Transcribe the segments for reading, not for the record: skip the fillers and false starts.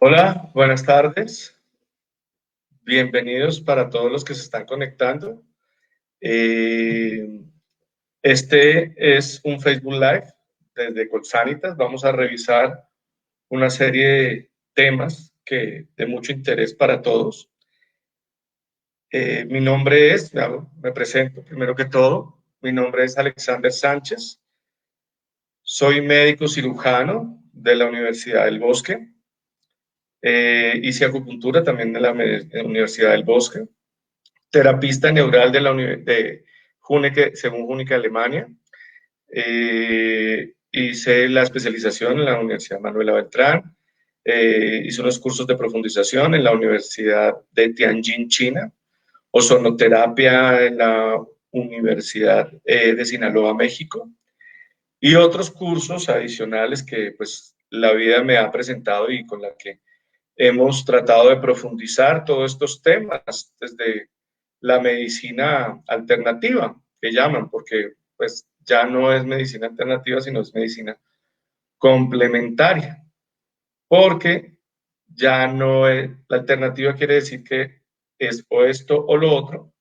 Hola, buenas tardes. Bienvenidos para todos los que se están conectando. Eh, este es un Facebook Live desde Colsanitas. Vamos a revisar una serie de temas de mucho interés para todos. Mi nombre es, me presento primero que todo, mi nombre es Alexander Sánchez. Soy médico cirujano de la Universidad del Bosque. Hice acupuntura también en la Universidad del Bosque. Terapista neural de Huneke, según Huneke, Alemania. Hice la especialización en la Universidad Manuela Beltrán. Hice unos cursos de profundización en la Universidad de Tianjin, China. Ozonoterapia en la Universidad de Sinaloa, México. Y otros cursos adicionales que pues la vida me ha presentado y con la que hemos tratado de profundizar todos estos temas desde la medicina alternativa, que llaman, porque pues ya no es medicina alternativa, sino es medicina complementaria, porque ya no es, la alternativa quiere decir que es o esto o lo otro,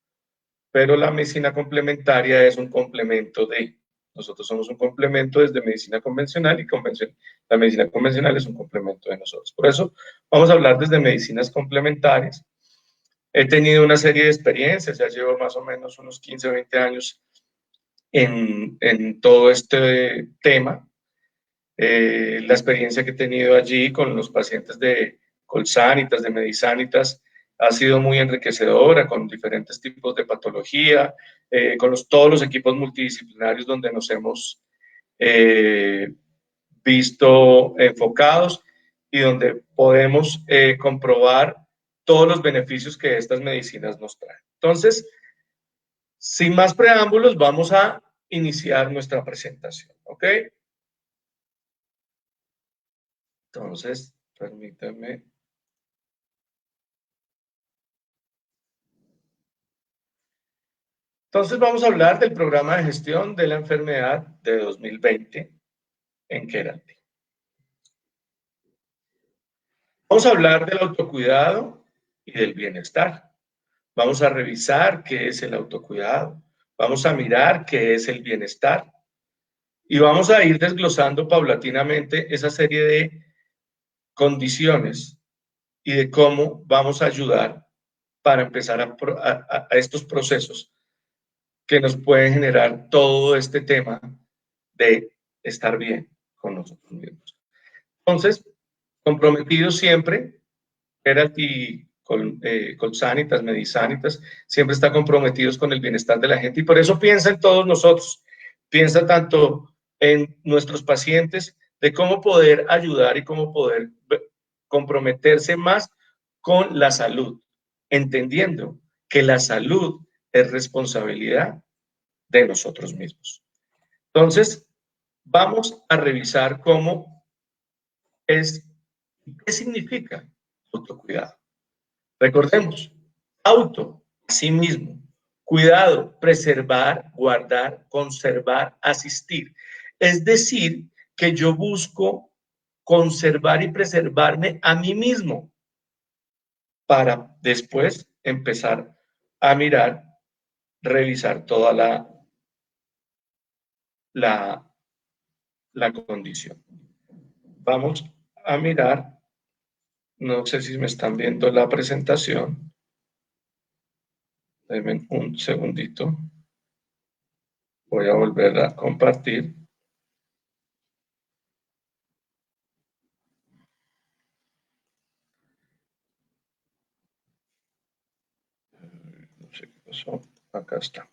pero la medicina complementaria es un complemento de. Nosotros somos un complemento desde medicina convencional y la medicina convencional es un complemento de nosotros. Por eso vamos a hablar desde medicinas complementarias. He tenido una serie de experiencias, ya llevo más o menos unos 15 o 20 años en todo este tema. La experiencia que he tenido allí con los pacientes de Colsanitas, de Medisanitas, ha sido muy enriquecedora con diferentes tipos de patología, con todos los equipos multidisciplinarios donde nos hemos visto enfocados y donde podemos comprobar todos los beneficios que estas medicinas nos traen. Entonces, sin más preámbulos, vamos a iniciar nuestra presentación, ¿ok? Entonces, permítanme. Entonces, vamos a hablar del programa de gestión de la enfermedad de 2020 en Kerati. Vamos a hablar del autocuidado y del bienestar. Vamos a revisar qué es el autocuidado. Vamos a mirar qué es el bienestar. Y vamos a ir desglosando paulatinamente esa serie de condiciones y de cómo vamos a ayudar para empezar a estos procesos que nos pueden generar todo este tema de estar bien con nosotros mismos. Entonces, comprometidos siempre, Kerati, Colsanitas, Medisanitas, siempre está comprometidos con el bienestar de la gente y por eso piensa en todos nosotros, piensa tanto en nuestros pacientes de cómo poder ayudar y cómo poder comprometerse más con la salud, entendiendo que la salud es responsabilidad de nosotros mismos. Entonces, vamos a revisar qué significa autocuidado. Recordemos, auto, sí mismo, cuidado, preservar, guardar, conservar, asistir. Es decir, que yo busco conservar y preservarme a mí mismo para después empezar a mirar, revisar toda la, la condición. Vamos a mirar, no sé si me están viendo la presentación. Denme un segundito. Voy a volver a compartir. No sé qué pasó. Acá está.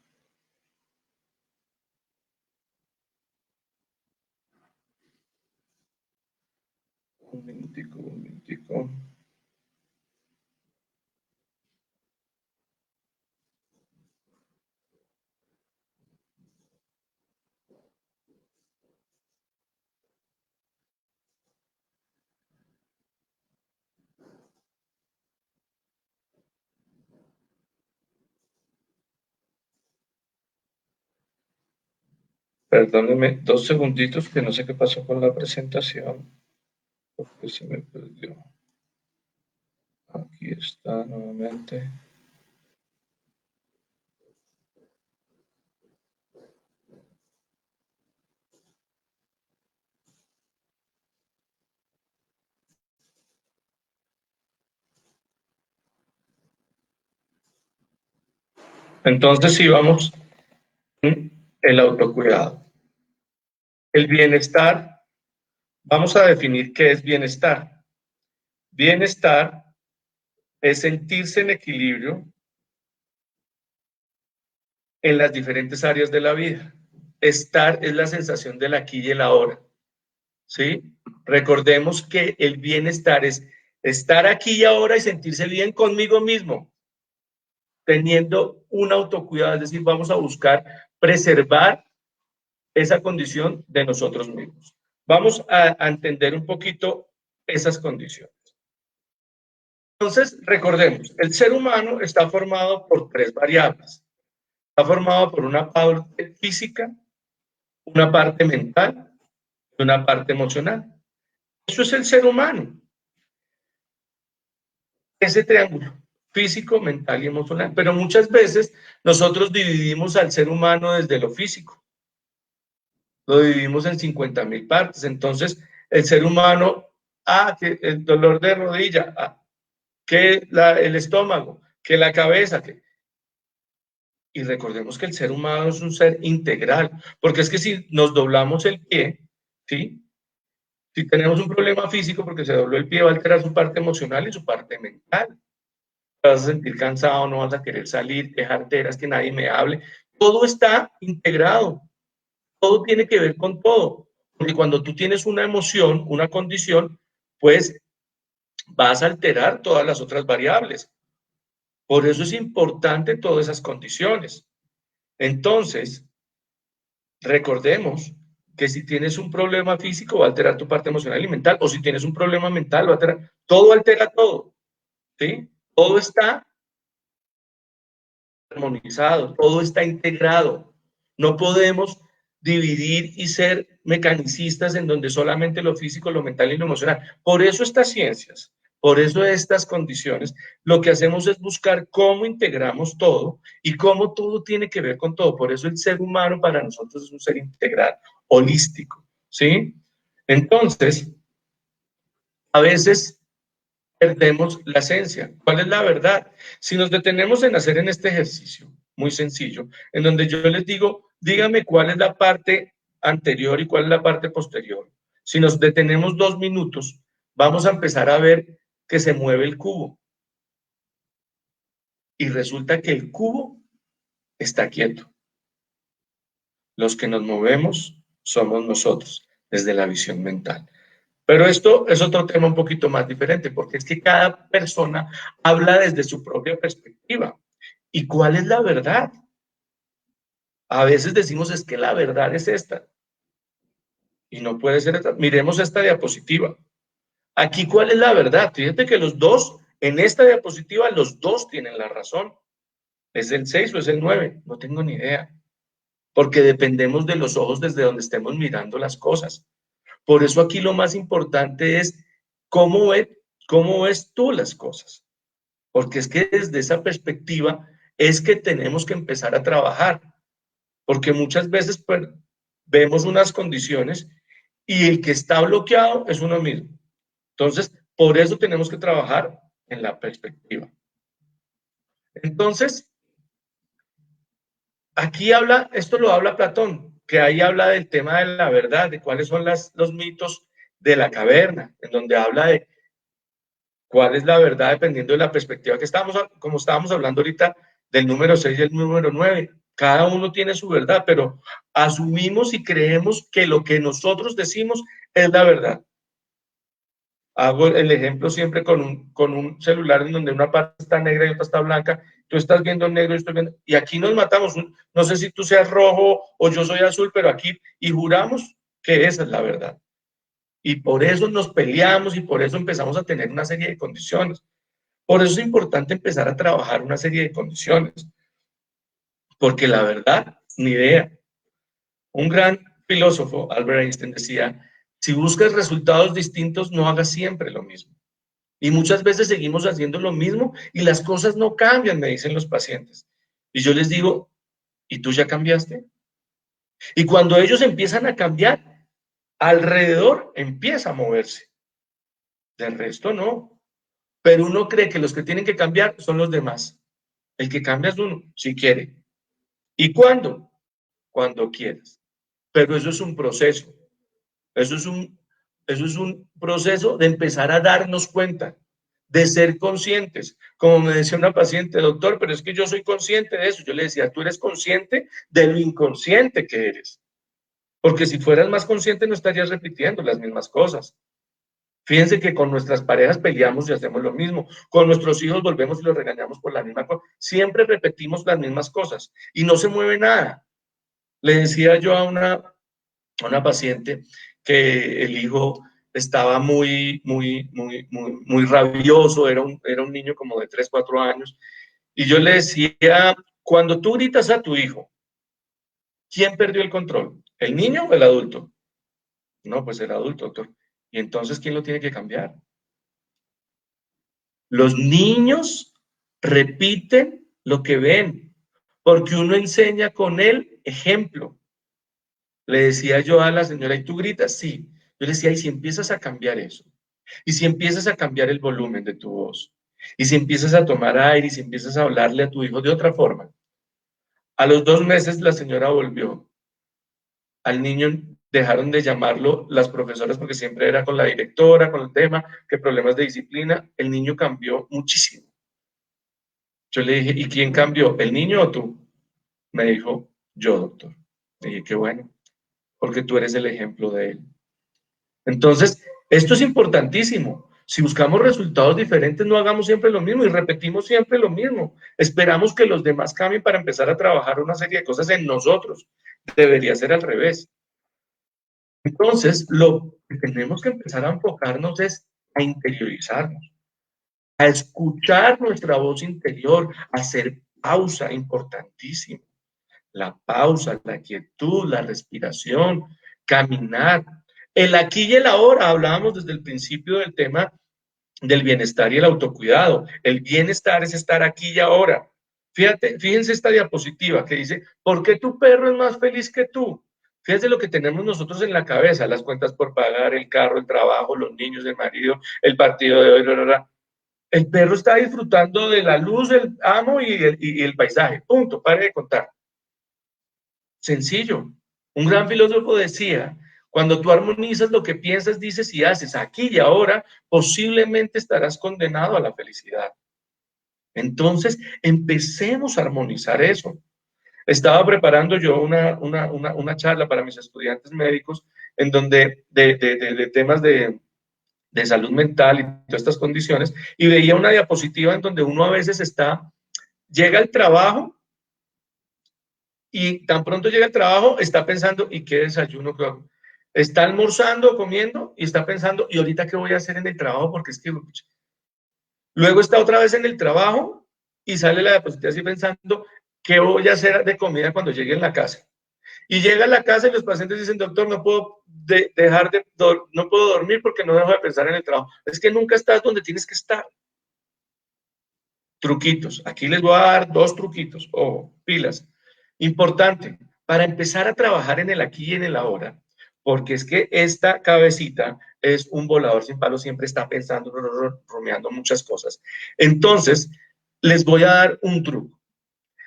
Un minutico, un minutico. Perdóneme 2 segunditos que no sé qué pasó con la presentación, porque se me perdió. Aquí está nuevamente. Entonces, si vamos, el autocuidado. El bienestar, vamos a definir qué es bienestar. Bienestar es sentirse en equilibrio en las diferentes áreas de la vida. Estar es la sensación del aquí y el ahora, ¿sí? Recordemos que el bienestar es estar aquí y ahora y sentirse bien conmigo mismo, teniendo un autocuidado, es decir, vamos a buscar preservar esa condición de nosotros mismos. Vamos a entender un poquito esas condiciones. Entonces, recordemos, el ser humano está formado por 3 variables. Está formado por una parte física, una parte mental y una parte emocional. Eso es el ser humano. Ese triángulo, físico, mental y emocional. Pero muchas veces nosotros dividimos al ser humano desde lo físico. Lo dividimos en 50.000 partes. Entonces, el ser humano, que el dolor de rodilla, que el estómago, que la cabeza, que... Y recordemos que el ser humano es un ser integral, porque es que si nos doblamos el pie, ¿sí? Si tenemos un problema físico porque se dobló el pie, va a alterar su parte emocional y su parte mental. Te vas a sentir cansado, no vas a querer salir, quejarte, eras que nadie me hable. Todo está integrado, todo tiene que ver con todo. Porque cuando tú tienes una emoción, una condición, pues vas a alterar todas las otras variables. Por eso es importante todas esas condiciones. Entonces, recordemos que si tienes un problema físico va a alterar tu parte emocional y mental, o si tienes un problema mental va a alterar, todo altera todo, ¿sí? Todo está armonizado, todo está integrado. No podemos dividir y ser mecanicistas en donde solamente lo físico, lo mental y lo emocional. Por eso estas ciencias, por eso estas condiciones, lo que hacemos es buscar cómo integramos todo y cómo todo tiene que ver con todo. Por eso el ser humano para nosotros es un ser integral, holístico, ¿sí? Entonces, a veces perdemos la esencia. ¿Cuál es la verdad? Si nos detenemos en hacer en este ejercicio, muy sencillo, en donde yo les digo, dígame cuál es la parte anterior y cuál es la parte posterior. Si nos detenemos 2 minutos, vamos a empezar a ver que se mueve el cubo. Y resulta que el cubo está quieto. Los que nos movemos somos nosotros, desde la visión mental. Pero esto es otro tema un poquito más diferente, porque es que cada persona habla desde su propia perspectiva. ¿Y cuál es la verdad? A veces decimos es que la verdad es esta. Y no puede ser esta. Miremos esta diapositiva. Aquí, ¿cuál es la verdad? Fíjate que los dos, en esta diapositiva, los dos tienen la razón. ¿Es el 6 o es el 9? No tengo ni idea. Porque dependemos de los ojos desde donde estemos mirando las cosas. Por eso aquí lo más importante es cómo ves tú las cosas. Porque es que desde esa perspectiva es que tenemos que empezar a trabajar. Porque muchas veces pues, vemos unas condiciones y el que está bloqueado es uno mismo. Entonces, por eso tenemos que trabajar en la perspectiva. Entonces, aquí habla, esto lo habla Platón, que ahí habla del tema de la verdad, de cuáles son los mitos de la caverna, en donde habla de cuál es la verdad dependiendo de la perspectiva que estamos, como estábamos hablando ahorita del número 6 y el número 9. Cada uno tiene su verdad, pero asumimos y creemos que lo que nosotros decimos es la verdad. Hago el ejemplo siempre con un celular en donde una parte está negra y otra está blanca. Tú estás viendo negro, yo estoy viendo, y aquí nos matamos. No sé si tú seas rojo o yo soy azul, pero aquí, y juramos que esa es la verdad. Y por eso nos peleamos y por eso empezamos a tener una serie de condiciones. Por eso es importante empezar a trabajar una serie de condiciones. Porque la verdad, ni idea. Un gran filósofo, Albert Einstein, decía, si buscas resultados distintos, no hagas siempre lo mismo. Y muchas veces seguimos haciendo lo mismo y las cosas no cambian, me dicen los pacientes. Y yo les digo, ¿y tú ya cambiaste? Y cuando ellos empiezan a cambiar, alrededor empieza a moverse. Del resto no. Pero uno cree que los que tienen que cambiar son los demás. El que cambia es uno, si quiere. ¿Y cuándo? Cuando quieras. Pero eso es un proceso. Eso es un proceso de empezar a darnos cuenta, de ser conscientes. Como me decía una paciente, doctor, pero es que yo soy consciente de eso. Yo le decía, tú eres consciente de lo inconsciente que eres. Porque si fueras más consciente no estarías repitiendo las mismas cosas. Fíjense que con nuestras parejas peleamos y hacemos lo mismo. Con nuestros hijos volvemos y los regañamos por la misma cosa. Siempre repetimos las mismas cosas y no se mueve nada. Le decía yo a una paciente que el hijo estaba muy rabioso, era un niño como de 3, 4 años, y yo le decía, cuando tú gritas a tu hijo, ¿quién perdió el control? ¿El niño o el adulto? No, pues el adulto, doctor. ¿Y entonces quién lo tiene que cambiar? Los niños repiten lo que ven, porque uno enseña con el ejemplo. Le decía yo a la señora, ¿y tú gritas? Sí. Yo le decía, ¿y si empiezas a cambiar eso? ¿Y si empiezas a cambiar el volumen de tu voz? ¿Y si empiezas a tomar aire y si empiezas a hablarle a tu hijo de otra forma? A los 2 meses la señora volvió. Al niño dejaron de llamarlo las profesoras porque siempre era con la directora, con el tema, que problemas de disciplina. El niño cambió muchísimo. Yo le dije, ¿y quién cambió? ¿El niño o tú? Me dijo, yo, doctor. Le dije, qué bueno, porque tú eres el ejemplo de él. Entonces, esto es importantísimo. Si buscamos resultados diferentes, no hagamos siempre lo mismo y repetimos siempre lo mismo. Esperamos que los demás cambien para empezar a trabajar una serie de cosas en nosotros. Debería ser al revés. Entonces, lo que tenemos que empezar a enfocarnos es a interiorizarnos, a escuchar nuestra voz interior, a hacer pausa, importantísimo. La pausa, la quietud, la respiración, caminar. El aquí y el ahora, hablábamos desde el principio del tema del bienestar y el autocuidado. El bienestar es estar aquí y ahora. Fíjense esta diapositiva que dice, ¿por qué tu perro es más feliz que tú? Fíjense lo que tenemos nosotros en la cabeza, las cuentas por pagar, el carro, el trabajo, los niños, el marido, el partido de hoy, bla, bla, bla. El perro está disfrutando de la luz, el amo y el paisaje. Punto, pare de contar. Sencillo. Un gran filósofo decía, cuando tú armonizas lo que piensas, dices y haces aquí y ahora, posiblemente estarás condenado a la felicidad. Entonces, empecemos a armonizar eso. Estaba preparando yo una charla para mis estudiantes médicos en donde de temas de salud mental y todas estas condiciones, y veía una diapositiva en donde uno a veces llega al trabajo y tan pronto llega al trabajo, está pensando, ¿y qué desayuno? Está almorzando, comiendo, y está pensando, ¿y ahorita qué voy a hacer en el trabajo? Porque es que... Luego está otra vez en el trabajo y sale la diapositiva así pensando, ¿qué voy a hacer de comida cuando llegue a la casa? Y llega a la casa y los pacientes dicen, doctor, no puedo no puedo dormir porque no dejo de pensar en el trabajo. Es que nunca estás donde tienes que estar. Truquitos. Aquí les voy a dar 2 truquitos o pilas. Importante, para empezar a trabajar en el aquí y en el ahora, porque es que esta cabecita es un volador sin palo, siempre está pensando, rumiando muchas cosas. Entonces, les voy a dar un truco.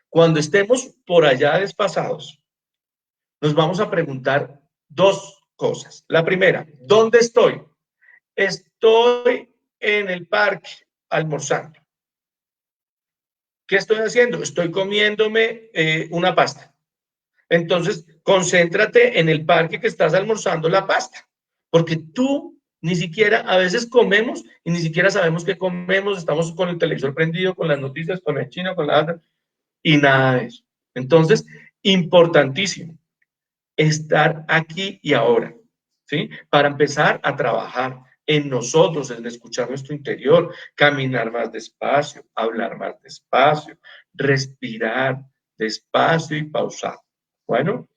Cuando estemos por allá desfasados, nos vamos a preguntar 2 cosas. La primera, ¿dónde estoy? Estoy en el parque almorzando. ¿Qué estoy haciendo? Estoy comiéndome una pasta. Entonces, concéntrate en el parque que estás almorzando la pasta, porque tú Ni siquiera, a veces comemos y ni siquiera sabemos qué comemos, estamos con el televisor prendido, con las noticias, con el chino, con la otra, y nada de eso. Entonces, importantísimo, estar aquí y ahora, ¿sí? Para empezar a trabajar en nosotros, en escuchar nuestro interior, caminar más despacio, hablar más despacio, respirar despacio y pausar. Bueno,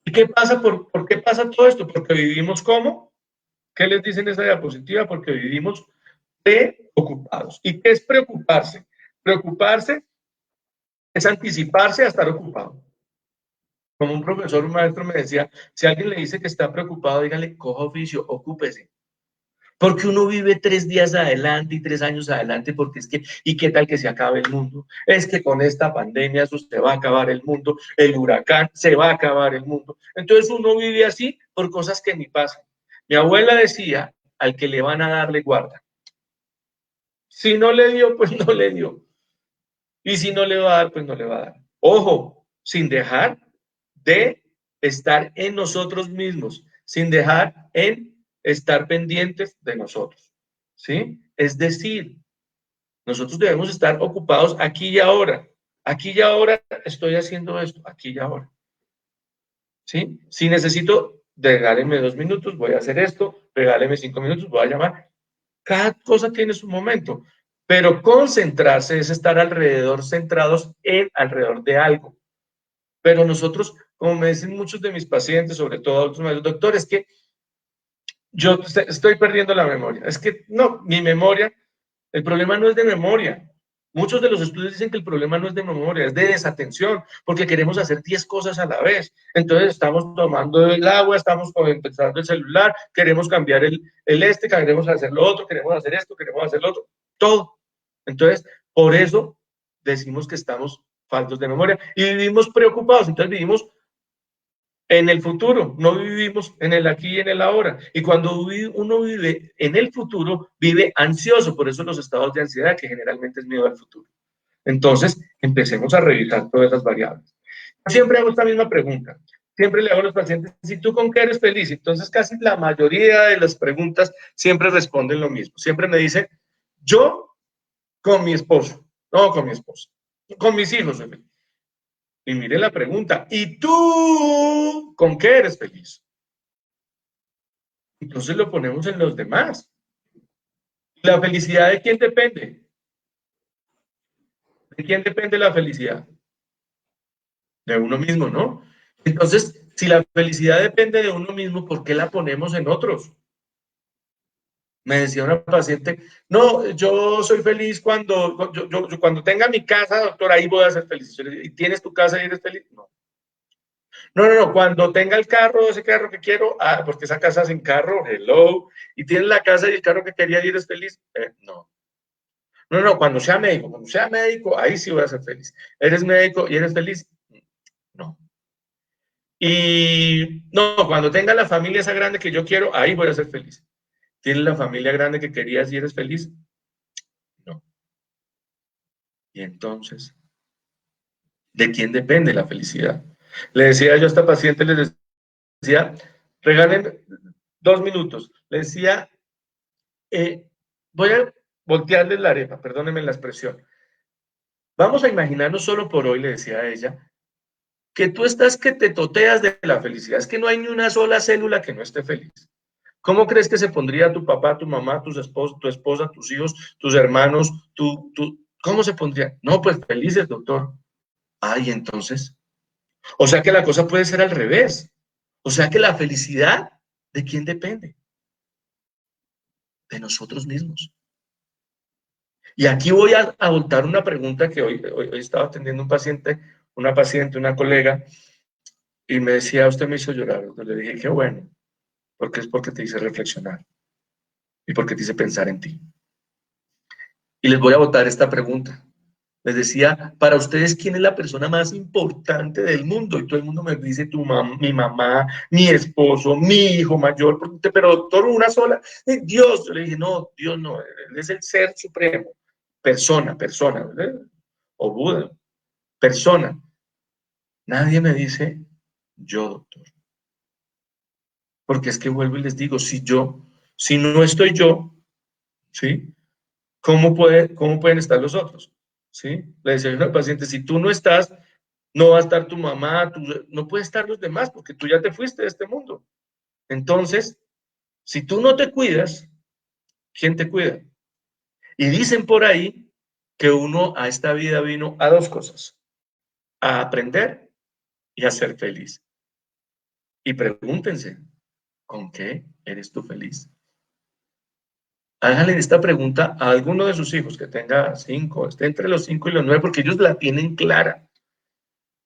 ¿y qué pasa? ¿Por qué pasa todo esto? Porque vivimos como, ¿qué les dicen en esa diapositiva? Porque vivimos preocupados. ¿Y qué es preocuparse? Preocuparse es anticiparse a estar ocupado. Como un profesor, un maestro me decía, si alguien le dice que está preocupado, dígale, coja oficio, ocúpese. Porque uno vive 3 días adelante y 3 años adelante, porque es que, ¿y qué tal que se acabe el mundo? Es que con esta pandemia eso se va a acabar el mundo, el huracán se va a acabar el mundo. Entonces uno vive así por cosas que ni pasan. Mi abuela decía, al que le van a dar, le guarda. Si no le dio, pues no le dio. Y si no le va a dar, pues no le va a dar. Ojo, sin dejar de estar en nosotros mismos, sin dejar en estar pendientes de nosotros. ¿Sí? Es decir, nosotros debemos estar ocupados aquí y ahora. Aquí y ahora estoy haciendo esto, aquí y ahora. ¿Sí? Si necesito, regálenme 2 minutos, voy a hacer esto, regálenme 5 minutos, voy a llamar. Cada cosa tiene su momento, pero concentrarse es estar alrededor, centrados en alrededor de algo. Pero nosotros, como me dicen muchos de mis pacientes, sobre todo otros doctores, que yo estoy perdiendo la memoria. Es que no, mi memoria, el problema no es de memoria. Muchos de los estudios dicen que el problema no es de memoria, es de desatención, porque queremos hacer 10 cosas a la vez. Entonces estamos tomando el agua, estamos empezando el celular, queremos cambiar queremos hacer lo otro, queremos hacer esto, queremos hacer lo otro, todo. Entonces, por eso decimos que estamos faltos de memoria y vivimos preocupados. Entonces vivimos en el futuro, no vivimos en el aquí y en el ahora. Y cuando uno vive en el futuro, vive ansioso, por eso los estados de ansiedad, que generalmente es miedo al futuro. Entonces, empecemos a revisar todas esas variables. Yo siempre hago esta misma pregunta. Siempre le hago a los pacientes, ¿y tú con qué eres feliz? Entonces, casi la mayoría de las preguntas siempre responden lo mismo. Siempre me dicen, yo con mi esposo, no con mi esposa, con mis hijos soy feliz. Y mire la pregunta, ¿y tú con qué eres feliz? Entonces lo ponemos en los demás. ¿La felicidad de quién depende? ¿De quién depende la felicidad? De uno mismo, ¿no? Entonces, si la felicidad depende de uno mismo, ¿por qué la ponemos en otros? Me decía una paciente, no, yo soy feliz cuando tenga mi casa, doctor, ahí voy a ser feliz. ¿Y tienes tu casa y eres feliz? No. No, cuando tenga el carro, ese carro que quiero, porque esa casa sin carro, hello, y tienes la casa y el carro que quería y eres feliz, no. No, cuando sea médico, ahí sí voy a ser feliz. ¿Eres médico y eres feliz? No. Y no, cuando tenga la familia esa grande que yo quiero, ahí voy a ser feliz. ¿Tienes la familia grande que querías y eres feliz? No. Y entonces, ¿de quién depende la felicidad? Le decía yo a esta paciente, les decía, regalen 2 minutos. Le decía, voy a voltearles la arepa, perdónenme la expresión. Vamos a imaginarnos solo por hoy, le decía a ella, que tú estás que te toteas de la felicidad. Es que no hay ni una sola célula que no esté feliz. ¿Cómo crees que se pondría tu papá, tu mamá, tu esposa, tus hijos, tus hermanos, ¿cómo se pondría? No, pues felices, doctor. Ay, entonces. O sea que la cosa puede ser al revés. O sea que la felicidad, ¿de quién depende? De nosotros mismos. Y aquí voy a voltar una pregunta que hoy estaba atendiendo una paciente, una colega, y me decía, usted me hizo llorar. Entonces le dije, qué bueno, porque es porque te hice reflexionar y porque te hice pensar en ti. Y les voy a botar esta pregunta. Les decía, para ustedes, ¿quién es la persona más importante del mundo? Y todo el mundo me dice, mi mamá, mi esposo, mi hijo mayor, pero doctor, una sola. Dios. Yo le dije, no, Dios no, él es el ser supremo. Persona, ¿verdad? O Buda, persona. Nadie me dice, yo, doctor. Porque es que vuelvo y les digo, si yo Si no estoy yo, ¿sí? ¿Cómo pueden estar los otros? ¿Sí? Le decía a una paciente, si tú no estás, no va a estar tu mamá, no puede estar los demás porque tú ya te fuiste de este mundo. Entonces, si tú no te cuidas, ¿quién te cuida? Y dicen por ahí que uno a esta vida vino a dos cosas, a aprender y a ser feliz. Y pregúntense, ¿con qué eres tú feliz? Háganle esta pregunta a alguno de sus hijos que tenga 5, esté entre los 5 y los 9, porque ellos la tienen clara.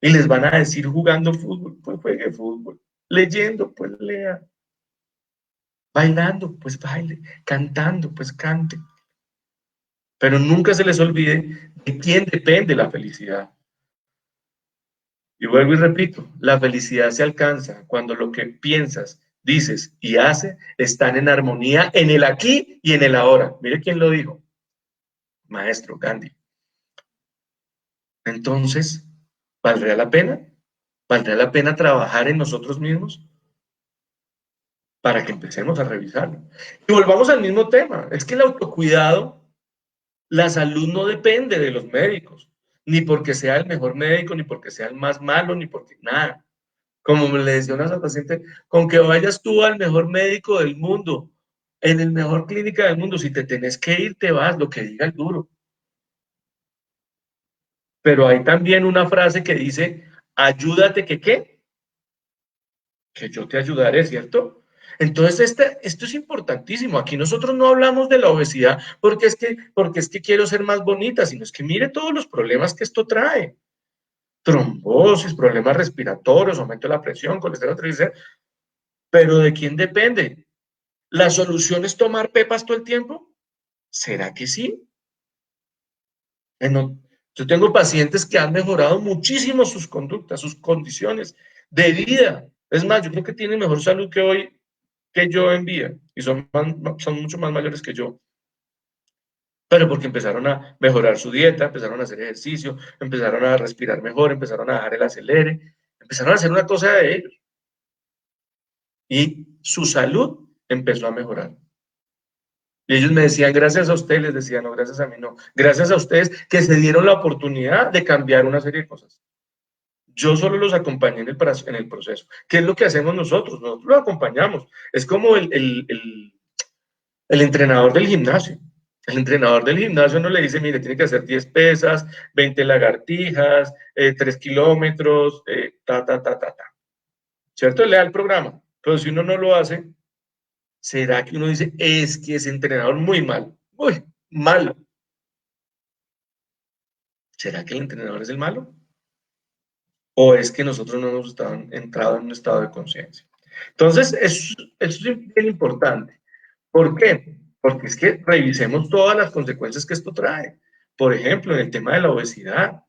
Y les van a decir jugando fútbol, pues juegue fútbol. Leyendo, pues lea. Bailando, pues baile. Cantando, pues cante. Pero nunca se les olvide de quién depende la felicidad. Y vuelvo y repito, la felicidad se alcanza cuando lo que piensas, dices y haces están en armonía en el aquí y en el ahora. Mire quién lo dijo, maestro Gandhi. Entonces, ¿valdría la pena? ¿Valdría la pena trabajar en nosotros mismos? Para que empecemos a revisarlo. Y volvamos al mismo tema, es que el autocuidado, la salud no depende de los médicos, ni porque sea el mejor médico, ni porque sea el más malo, ni porque nada. Como me le decía a una paciente, con que vayas tú al mejor médico del mundo, en el mejor clínica del mundo, si te tenés que ir, te vas, lo que diga el duro. Pero hay también una frase que dice, ayúdate que qué, que yo te ayudaré, ¿cierto? Entonces, esto es importantísimo. Aquí nosotros no hablamos de la obesidad porque es que quiero ser más bonita, sino es que mire todos los problemas que esto trae. Trombosis, problemas respiratorios, aumento de la presión, colesterol, triglicéridos. Pero ¿de quién depende? ¿La solución es tomar pepas todo el tiempo? ¿Será que sí? Yo tengo pacientes que han mejorado muchísimo sus conductas, sus condiciones de vida. Es más, yo creo que tienen mejor salud que hoy que yo en vida y son mucho más mayores que yo. Pero porque empezaron a mejorar su dieta, empezaron a hacer ejercicio, empezaron a respirar mejor, empezaron a dejar el acelere, empezaron a hacer una cosa de ellos. Y su salud empezó a mejorar. Y ellos me decían, gracias a ustedes, les decía, no, gracias a mí no, gracias a ustedes que se dieron la oportunidad de cambiar una serie de cosas. Yo solo los acompañé en el proceso. ¿Qué es lo que hacemos nosotros? Nosotros los acompañamos. Es como el entrenador del gimnasio. El entrenador del gimnasio no le dice, mire, tiene que hacer 10 pesas, 20 lagartijas, 3 kilómetros, ta. ¿Cierto? Le da el programa. Pero si uno no lo hace, ¿será que uno dice, es que ese entrenador muy mal? Muy malo. ¿Será que el entrenador es el malo? ¿O es que nosotros no hemos entrado en un estado de conciencia? Entonces, eso es bien importante. ¿Por qué? Porque es que revisemos todas las consecuencias que esto trae. Por ejemplo, en el tema de la obesidad,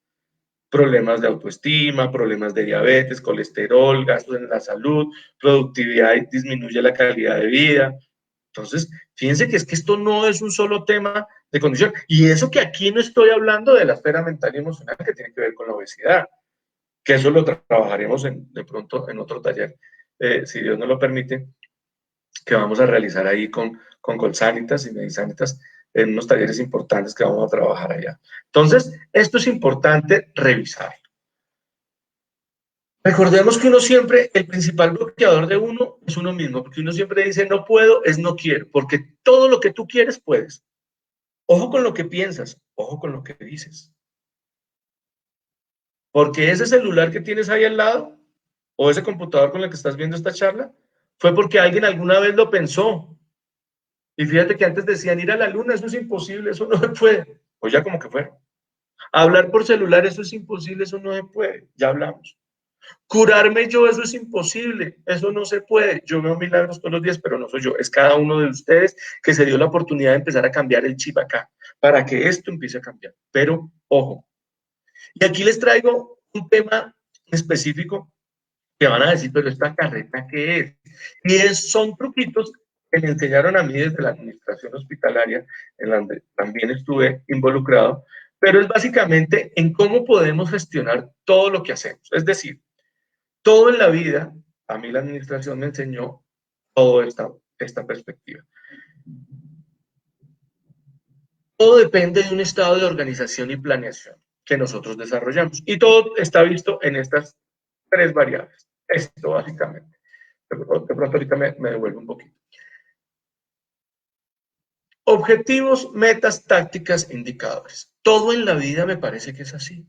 problemas de autoestima, problemas de diabetes, colesterol, gastos en la salud, productividad y disminuye la calidad de vida. Entonces, fíjense que es que esto no es un solo tema de condición. Y eso que aquí no estoy hablando de la esfera mental y emocional que tiene que ver con la obesidad, que eso lo trabajaremos de pronto en otro taller, si Dios nos lo permite, que vamos a realizar ahí con Colsanitas y Medisanitas en unos talleres importantes que vamos a trabajar allá. Entonces, esto es importante revisar. Recordemos que uno siempre, el principal bloqueador de uno es uno mismo, porque uno siempre dice no puedo, es no quiero, porque todo lo que tú quieres puedes. Ojo con lo que piensas, ojo con lo que dices. Porque ese celular que tienes ahí al lado, o ese computador con el que estás viendo esta charla, fue porque alguien alguna vez lo pensó. Y fíjate que antes decían ir a la luna, eso es imposible, eso no se puede. Pues ya como que fueron. Hablar por celular, eso es imposible, eso no se puede. Ya hablamos. Curarme yo, eso es imposible, eso no se puede. Yo veo milagros todos los días, pero no soy yo, es cada uno de ustedes que se dio la oportunidad de empezar a cambiar el chip acá, para que esto empiece a cambiar. Pero, ojo, y aquí les traigo un tema específico que van a decir, pero esta carreta, ¿qué es? Son truquitos que me enseñaron a mí desde la administración hospitalaria, en donde también estuve involucrado, pero es básicamente en cómo podemos gestionar todo lo que hacemos. Es decir, todo en la vida, a mí la administración me enseñó toda esta perspectiva. Todo depende de un estado de organización y planeación que nosotros desarrollamos. Y todo está visto en estas tres variables. Esto básicamente. De pronto ahorita me devuelvo un poquito. Objetivos, metas, tácticas, indicadores. Todo en la vida me parece que es así.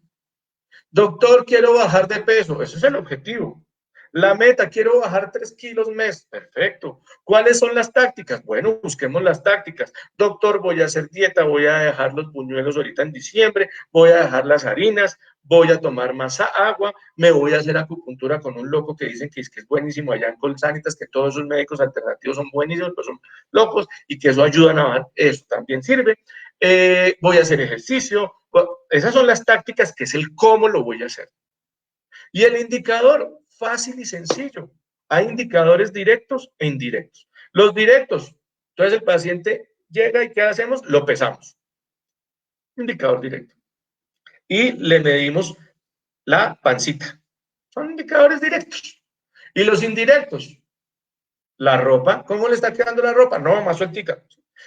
Doctor, quiero bajar de peso. Ese es el objetivo. La meta, quiero bajar 3 kilos mes. Perfecto. ¿Cuáles son las tácticas? Bueno, busquemos las tácticas. Doctor, voy a hacer dieta, voy a dejar los buñuelos ahorita en diciembre, voy a dejar las harinas, voy a tomar más agua, me voy a hacer acupuntura con un loco que dicen que es buenísimo allá en Colsanitas, que todos esos médicos alternativos son buenísimos, pero son locos y que eso ayuda a nadar. Eso también sirve. Voy a hacer ejercicio. Esas son las tácticas, que es el cómo lo voy a hacer. Y el indicador, fácil y sencillo. Hay indicadores directos e indirectos. Los directos, entonces el paciente llega y ¿qué hacemos? Lo pesamos. Indicador directo. Y le medimos la pancita. Son indicadores directos. Y los indirectos, la ropa, ¿cómo le está quedando la ropa? No, más sueltica.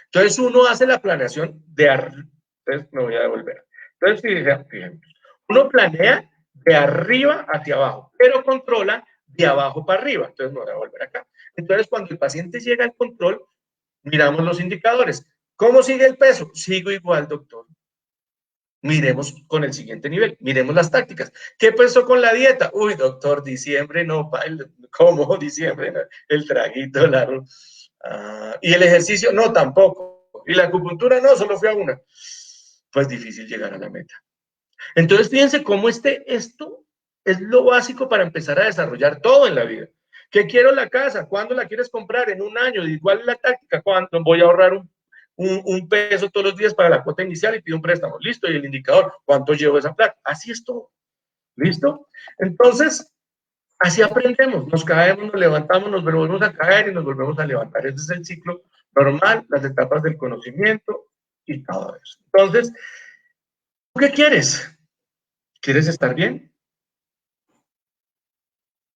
Entonces uno hace la planeación de arriba. Entonces me voy a devolver. Entonces fíjense, uno planea de arriba hacia abajo, pero controla de abajo para arriba. Entonces me voy a volver acá. Entonces cuando el paciente llega al control, miramos los indicadores. ¿Cómo sigue el peso? Sigo igual, doctor. Miremos con el siguiente nivel, miremos las tácticas. ¿Qué pasó con la dieta? Uy, doctor, diciembre no, ¿cómo diciembre? El traguito, largo. Y el ejercicio, no, tampoco. Y la acupuntura, no, solo fui a una. Pues difícil llegar a la meta. Entonces, fíjense cómo esto es lo básico para empezar a desarrollar todo en la vida. ¿Qué quiero la casa? ¿Cuándo la quieres comprar? En un año. Igual es la táctica. ¿Cuándo voy a ahorrar un peso todos los días para la cuota inicial y pido un préstamo? Listo. Y el indicador, ¿cuánto llevo esa plata? Así es todo. ¿Listo? Entonces, así aprendemos. Nos caemos, nos levantamos, nos volvemos a caer y nos volvemos a levantar. Ese es el ciclo normal, las etapas del conocimiento y todo eso. Entonces, ¿tú qué quieres? ¿Quieres estar bien?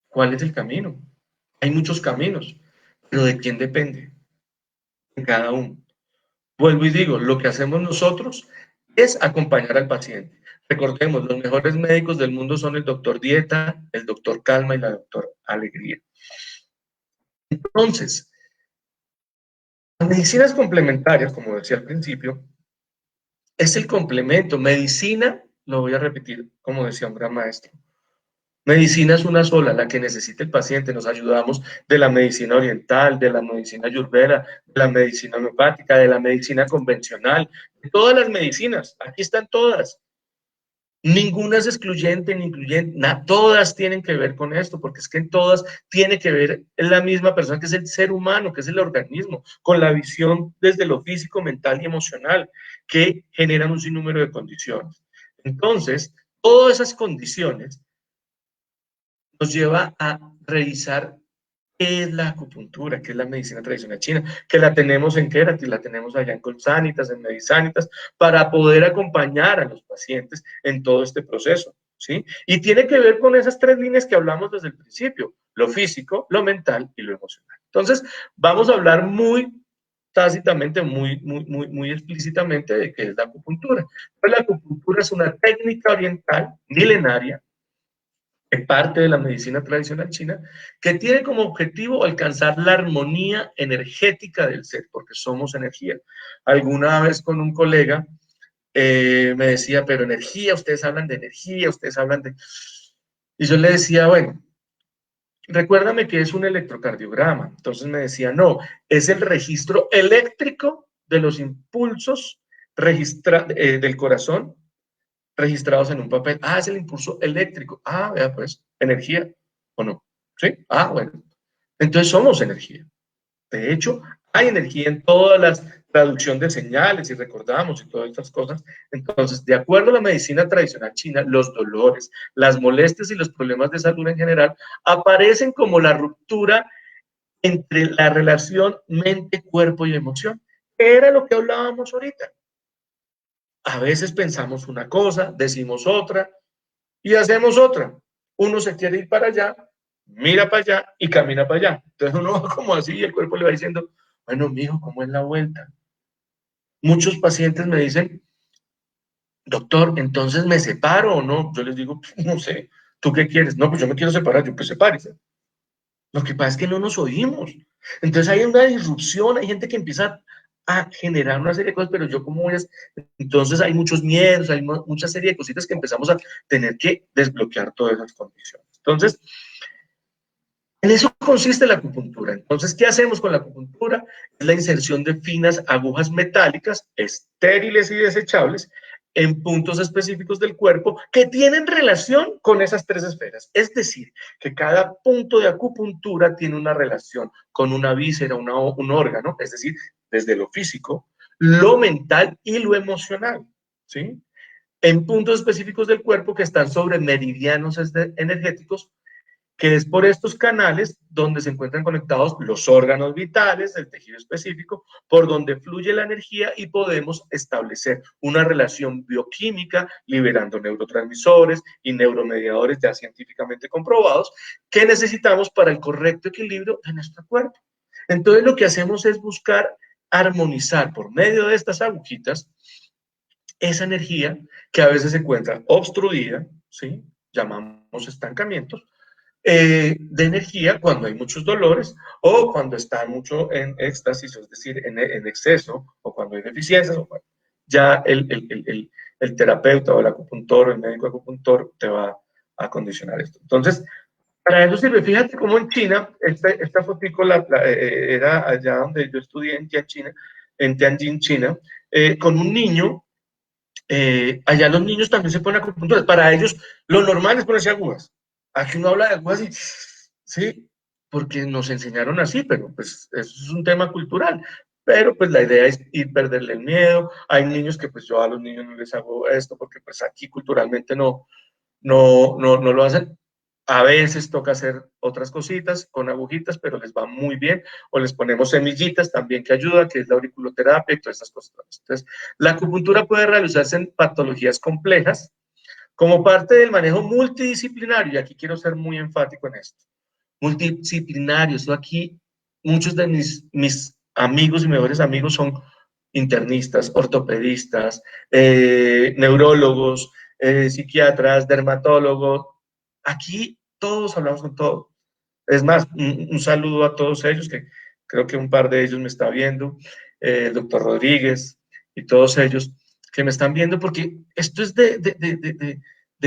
¿Cuál es el camino? Hay muchos caminos, pero ¿de quién depende? De cada uno. Vuelvo y digo, lo que hacemos nosotros es acompañar al paciente. Recordemos, los mejores médicos del mundo son el doctor Dieta, el doctor Calma y la doctor Alegría. Entonces, las medicinas complementarias, como decía al principio, es el complemento. Medicina, lo voy a repetir, como decía un gran maestro, medicina es una sola, la que necesita el paciente. Nos ayudamos de la medicina oriental, de la medicina ayurveda, de la medicina homeopática, de la medicina convencional, de todas las medicinas. Aquí están todas. Ninguna es excluyente ni incluyente, todas tienen que ver con esto, porque es que en todas tiene que ver en la misma persona, que es el ser humano, que es el organismo, con la visión desde lo físico, mental y emocional, que generan un sinnúmero de condiciones. Entonces, todas esas condiciones nos lleva a revisar qué es la acupuntura, qué es la medicina tradicional china, que la tenemos en Keratis, la tenemos allá en Colsanitas, en Medisanitas, para poder acompañar a los pacientes en todo este proceso, ¿sí? Y tiene que ver con esas tres líneas que hablamos desde el principio, lo físico, lo mental y lo emocional. Entonces, vamos a hablar muy tácitamente, muy explícitamente de qué es la acupuntura. Pues la acupuntura es una técnica oriental milenaria, parte de la medicina tradicional china, que tiene como objetivo alcanzar la armonía energética del ser, porque somos energía. Alguna vez con un colega me decía, pero energía, ustedes hablan de energía, ustedes hablan de... Y yo le decía, bueno, recuérdame que es un electrocardiograma. Entonces me decía, no, es el registro eléctrico de los impulsos del corazón registrados en un papel. Ah, es el impulso eléctrico. Ah, vea pues, energía o no. ¿Sí? Ah, bueno. Entonces somos energía. De hecho, hay energía en todas las traducción de señales y recordamos y todas estas cosas. Entonces, de acuerdo a la medicina tradicional china, los dolores, las molestias y los problemas de salud en general aparecen como la ruptura entre la relación mente, cuerpo y emoción. Era lo que hablábamos ahorita. A veces pensamos una cosa, decimos otra y hacemos otra. Uno se quiere ir para allá, mira para allá y camina para allá. Entonces uno va como así y el cuerpo le va diciendo, Bueno, mijo, ¿cómo es la vuelta? Muchos pacientes me dicen, doctor, entonces me separo o no. Yo les digo, no sé, ¿tú qué quieres? No, pues yo me quiero separar, yo pues sepárese. Lo que pasa es que no nos oímos. Entonces hay una disrupción, hay gente que empieza a generar una serie de cosas, pero yo como voy a... Entonces hay muchos miedos, hay mucha serie de cositas que empezamos a tener que desbloquear todas esas condiciones. Entonces, en eso consiste la acupuntura. Entonces, ¿qué hacemos con la acupuntura? Es la inserción de finas agujas metálicas, estériles y desechables, en puntos específicos del cuerpo que tienen relación con esas tres esferas. Es decir, que cada punto de acupuntura tiene una relación con una víscera, un órgano, es decir, desde lo físico, lo mental y lo emocional. ¿Sí? En puntos específicos del cuerpo que están sobre meridianos energéticos, que es por estos canales donde se encuentran conectados los órganos vitales del tejido específico, por donde fluye la energía y podemos establecer una relación bioquímica, liberando neurotransmisores y neuromediadores ya científicamente comprobados que necesitamos para el correcto equilibrio de nuestro cuerpo. Entonces lo que hacemos es buscar armonizar por medio de estas agujitas esa energía que a veces se encuentra obstruida, ¿sí? Llamamos estancamientos, de energía cuando hay muchos dolores o cuando está mucho en éxtasis, es decir, en exceso, o cuando hay deficiencias, o cuando ya el terapeuta o el acupuntor o el médico acupuntor te va a condicionar esto. Entonces, para eso sirve. Fíjate cómo en China, esta fotico era allá donde yo estudié en Tianjin, China, con un niño. Allá los niños también se ponen acupuntura. Para ellos, lo normal es ponerse agujas. Aquí uno habla de agujas y, sí, porque nos enseñaron así, pero pues eso es un tema cultural. Pero pues la idea es ir perderle el miedo. Hay niños que pues yo a los niños no les hago esto porque pues aquí culturalmente no lo hacen. A veces toca hacer otras cositas con agujitas, pero les va muy bien. O les ponemos semillitas también que ayuda, que es la auriculoterapia y todas estas cosas. Entonces, la acupuntura puede realizarse en patologías complejas como parte del manejo multidisciplinario. Y aquí quiero ser muy enfático en esto. Multidisciplinario. Esto aquí, muchos de mis amigos y mejores amigos son internistas, ortopedistas, neurólogos, psiquiatras, dermatólogos. Aquí todos hablamos con todos. Es más, un saludo a todos ellos, que creo que un par de ellos me está viendo, el doctor Rodríguez y todos ellos que me están viendo, porque esto es de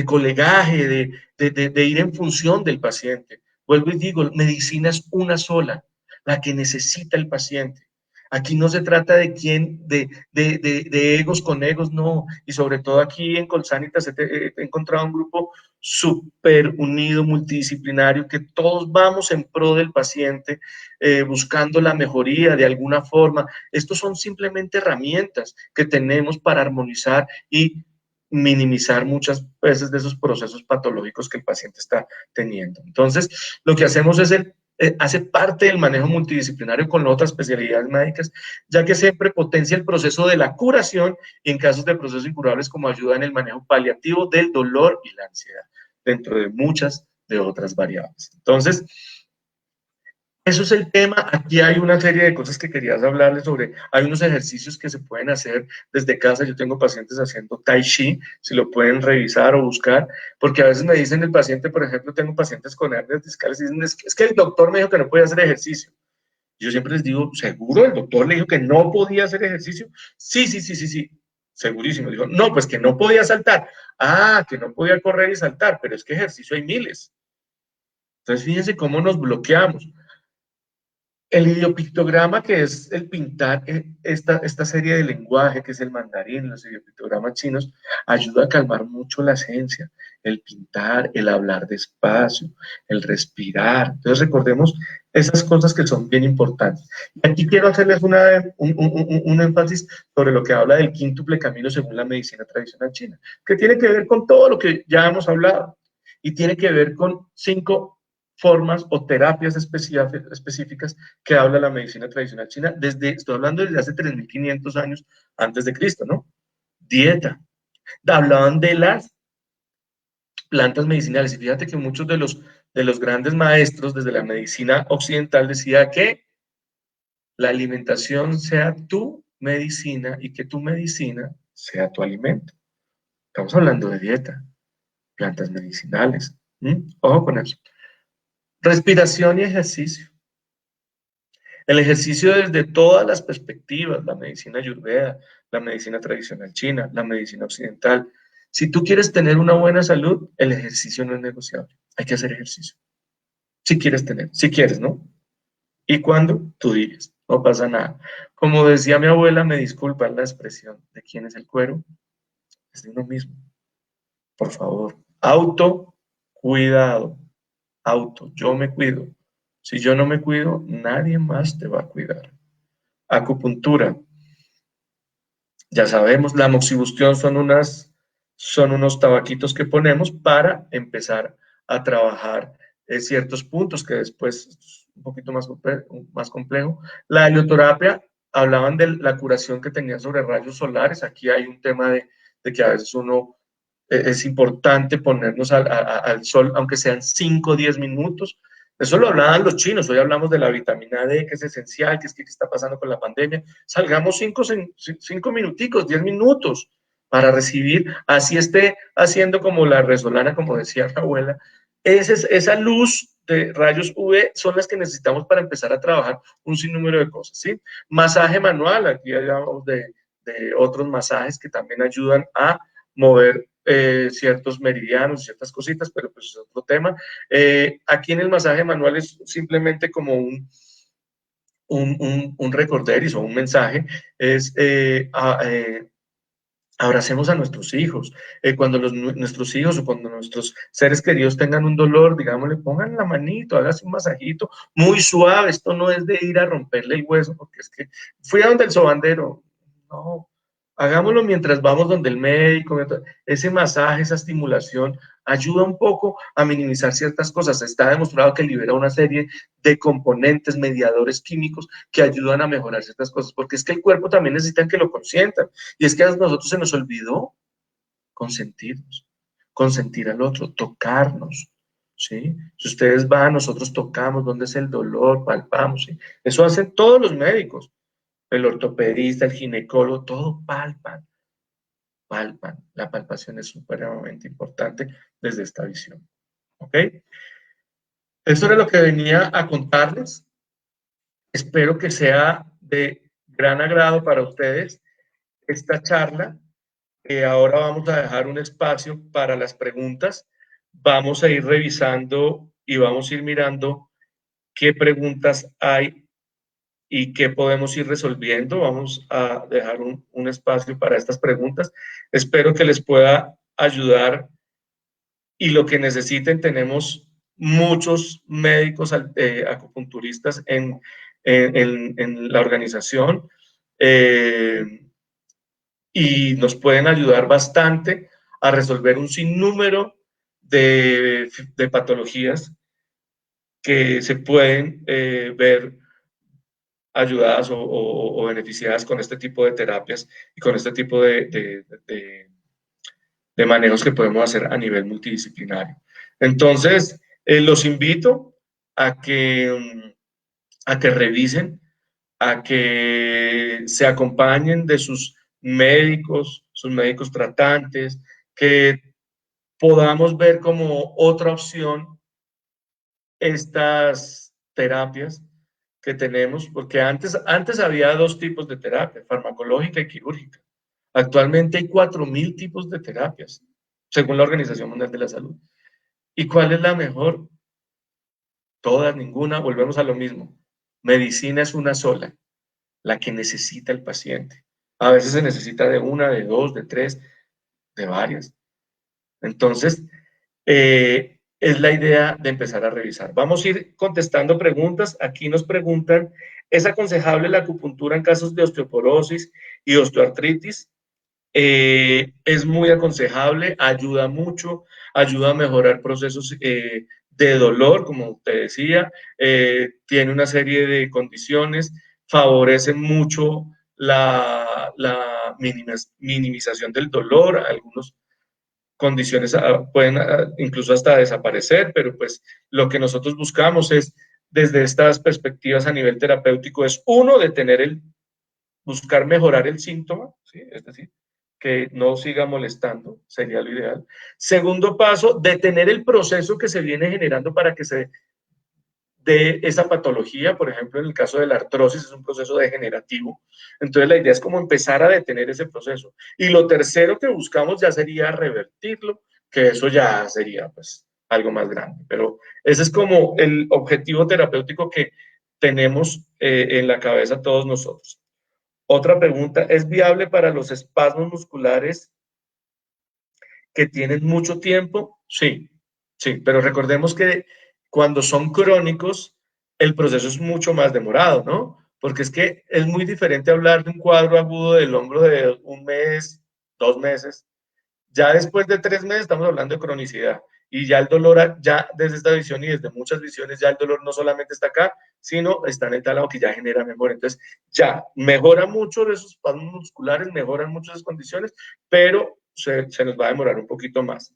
colegaje, de ir en función del paciente. Vuelvo y digo, medicina es una sola, la que necesita el paciente. Aquí no se trata de quién, de egos con egos, no. Y sobre todo aquí en Colsanitas he encontrado un grupo súper unido, multidisciplinario, que todos vamos en pro del paciente, buscando la mejoría de alguna forma. Estos son simplemente herramientas que tenemos para armonizar y minimizar muchas veces de esos procesos patológicos que el paciente está teniendo. Entonces, lo que hacemos es hace parte del manejo multidisciplinario con otras especialidades médicas, ya que siempre potencia el proceso de la curación y en casos de procesos incurables como ayuda en el manejo paliativo del dolor y la ansiedad, dentro de muchas de otras variables. Entonces, eso es el tema. Aquí hay una serie de cosas que querías hablarles sobre. Hay unos ejercicios que se pueden hacer desde casa. Yo tengo pacientes haciendo Tai Chi, si lo pueden revisar o buscar, porque a veces me dicen el paciente, por ejemplo, tengo pacientes con hernias discales y dicen, es que el doctor me dijo que no podía hacer ejercicio. Yo siempre les digo, ¿seguro? ¿El doctor le dijo que no podía hacer ejercicio? Sí, sí, sí, sí, sí. Segurísimo. Dijo, no, pues que no podía saltar. Ah, que no podía correr y saltar, pero es que ejercicio hay miles. Entonces, fíjense cómo nos bloqueamos. El ideopictograma, que es el pintar esta serie de lenguaje, que es el mandarín, los ideopictogramas chinos, ayuda a calmar mucho la esencia. El pintar, el hablar despacio, el respirar. Entonces recordemos esas cosas que son bien importantes. Y aquí quiero hacerles un énfasis sobre lo que habla del quíntuple camino según la medicina tradicional china, que tiene que ver con todo lo que ya hemos hablado y tiene que ver con 5 formas o terapias específicas que habla la medicina tradicional china, estoy hablando desde hace 3.500 años antes de Cristo, ¿no? Dieta. Hablaban de las plantas medicinales y fíjate que muchos de los grandes maestros desde la medicina occidental decía que la alimentación sea tu medicina y que tu medicina sea tu alimento. Estamos hablando de dieta, plantas medicinales. Ojo con eso. Respiración y ejercicio. El ejercicio desde todas las perspectivas, la medicina ayurveda, la medicina tradicional china, la medicina occidental. Si tú quieres tener una buena salud, el ejercicio no es negociable. Hay que hacer ejercicio. Si quieres tener, si quieres, ¿no? ¿Y cuándo? Tú dices, no pasa nada. Como decía mi abuela, me disculpa la expresión de quién es el cuero, es de uno mismo. Por favor, auto, cuidado, auto, yo me cuido. Si yo no me cuido, nadie más te va a cuidar. Acupuntura. Ya sabemos, la moxibustión son unos tabaquitos que ponemos para empezar a trabajar ciertos puntos que después es un poquito más complejo. La helioterapia, hablaban de la curación que tenía sobre rayos solares. Aquí hay un tema de que a veces uno es importante ponernos al sol, aunque sean 5 o 10 minutos. Eso lo hablaban los chinos, hoy hablamos de la vitamina D, que es esencial, que es que está pasando con la pandemia. Salgamos 5 minuticos, 10 minutos para recibir, así esté haciendo como la resolana, como decía mi abuela. Esa luz de rayos UV son las que necesitamos para empezar a trabajar un sinnúmero de cosas, ¿sí? Masaje manual, aquí hablamos de otros masajes que también ayudan a mover ciertos meridianos, ciertas cositas, pero pues es otro tema. Aquí en el masaje manual es simplemente como un recorderis o un mensaje, es abracemos a nuestros hijos. Cuando nuestros hijos o cuando nuestros seres queridos tengan un dolor, digámosle, pongan la manito, hágase un masajito muy suave. Esto no es de ir a romperle el hueso, porque es que fui a donde el sobandero. No, hagámoslo mientras vamos donde el médico. Ese masaje, esa estimulación, ayuda un poco a minimizar ciertas cosas. Está demostrado que libera una serie de componentes, mediadores químicos que ayudan a mejorar ciertas cosas, porque es que el cuerpo también necesita que lo consientan. Y es que a nosotros se nos olvidó consentirnos, consentir al otro, tocarnos, ¿sí? Si ustedes van, nosotros tocamos, dónde es el dolor, palpamos, ¿sí? Eso hacen todos los médicos, el ortopedista, el ginecólogo, todo palpan. La palpación es supremamente importante desde esta visión, ¿ok? Esto era lo que venía a contarles. Espero que sea de gran agrado para ustedes esta charla. Ahora vamos a dejar un espacio para las preguntas. Vamos a ir revisando y vamos a ir mirando qué preguntas hay y qué podemos ir resolviendo. Vamos a dejar un espacio para estas preguntas. Espero que les pueda ayudar y lo que necesiten. Tenemos muchos médicos acupunturistas en la organización. Y nos pueden ayudar bastante a resolver un sinnúmero de patologías que se pueden ver ayudadas o beneficiadas con este tipo de terapias y con este tipo de manejos que podemos hacer a nivel multidisciplinario. Entonces, los invito a que revisen, a que se acompañen de sus médicos tratantes, que podamos ver como otra opción estas terapias que tenemos, porque antes había dos tipos de terapia, farmacológica y quirúrgica. Actualmente hay 4.000 tipos de terapias, según la Organización Mundial de la Salud. ¿Y cuál es la mejor? Todas, ninguna, volvemos a lo mismo. Medicina es una sola, la que necesita el paciente. A veces se necesita de una, de dos, de tres, de varias. Entonces, es la idea de empezar a revisar. Vamos a ir contestando preguntas. Aquí nos preguntan, ¿es aconsejable la acupuntura en casos de osteoporosis y osteoartritis? Es muy aconsejable, ayuda mucho, ayuda a mejorar procesos de dolor, como te decía, tiene una serie de condiciones, favorece mucho la minimización del dolor, algunas condiciones pueden incluso hasta desaparecer, pero pues lo que nosotros buscamos es desde estas perspectivas a nivel terapéutico es, uno, buscar mejorar el síntoma, ¿sí? Es decir, que no siga molestando, sería lo ideal. Segundo paso, detener el proceso que se viene generando para que se dé esa patología. Por ejemplo, en el caso de la artrosis es un proceso degenerativo. Entonces la idea es como empezar a detener ese proceso. Y lo tercero que buscamos ya sería revertirlo, que eso ya sería pues algo más grande. Pero ese es como el objetivo terapéutico que tenemos en la cabeza todos nosotros. Otra pregunta, ¿es viable para los espasmos musculares que tienen mucho tiempo? Sí, sí, pero recordemos que cuando son crónicos, el proceso es mucho más demorado, ¿no? Porque es que es muy diferente hablar de un cuadro agudo del hombro de un mes, 2 meses. Ya después de 3 meses estamos hablando de cronicidad. Y ya el dolor, ya desde esta visión y desde muchas visiones, ya el dolor no solamente está acá, sino está en el tálamo que ya genera memoria. Entonces, ya mejora mucho de esos espasmos musculares, mejoran mucho esas condiciones, pero se nos va a demorar un poquito más.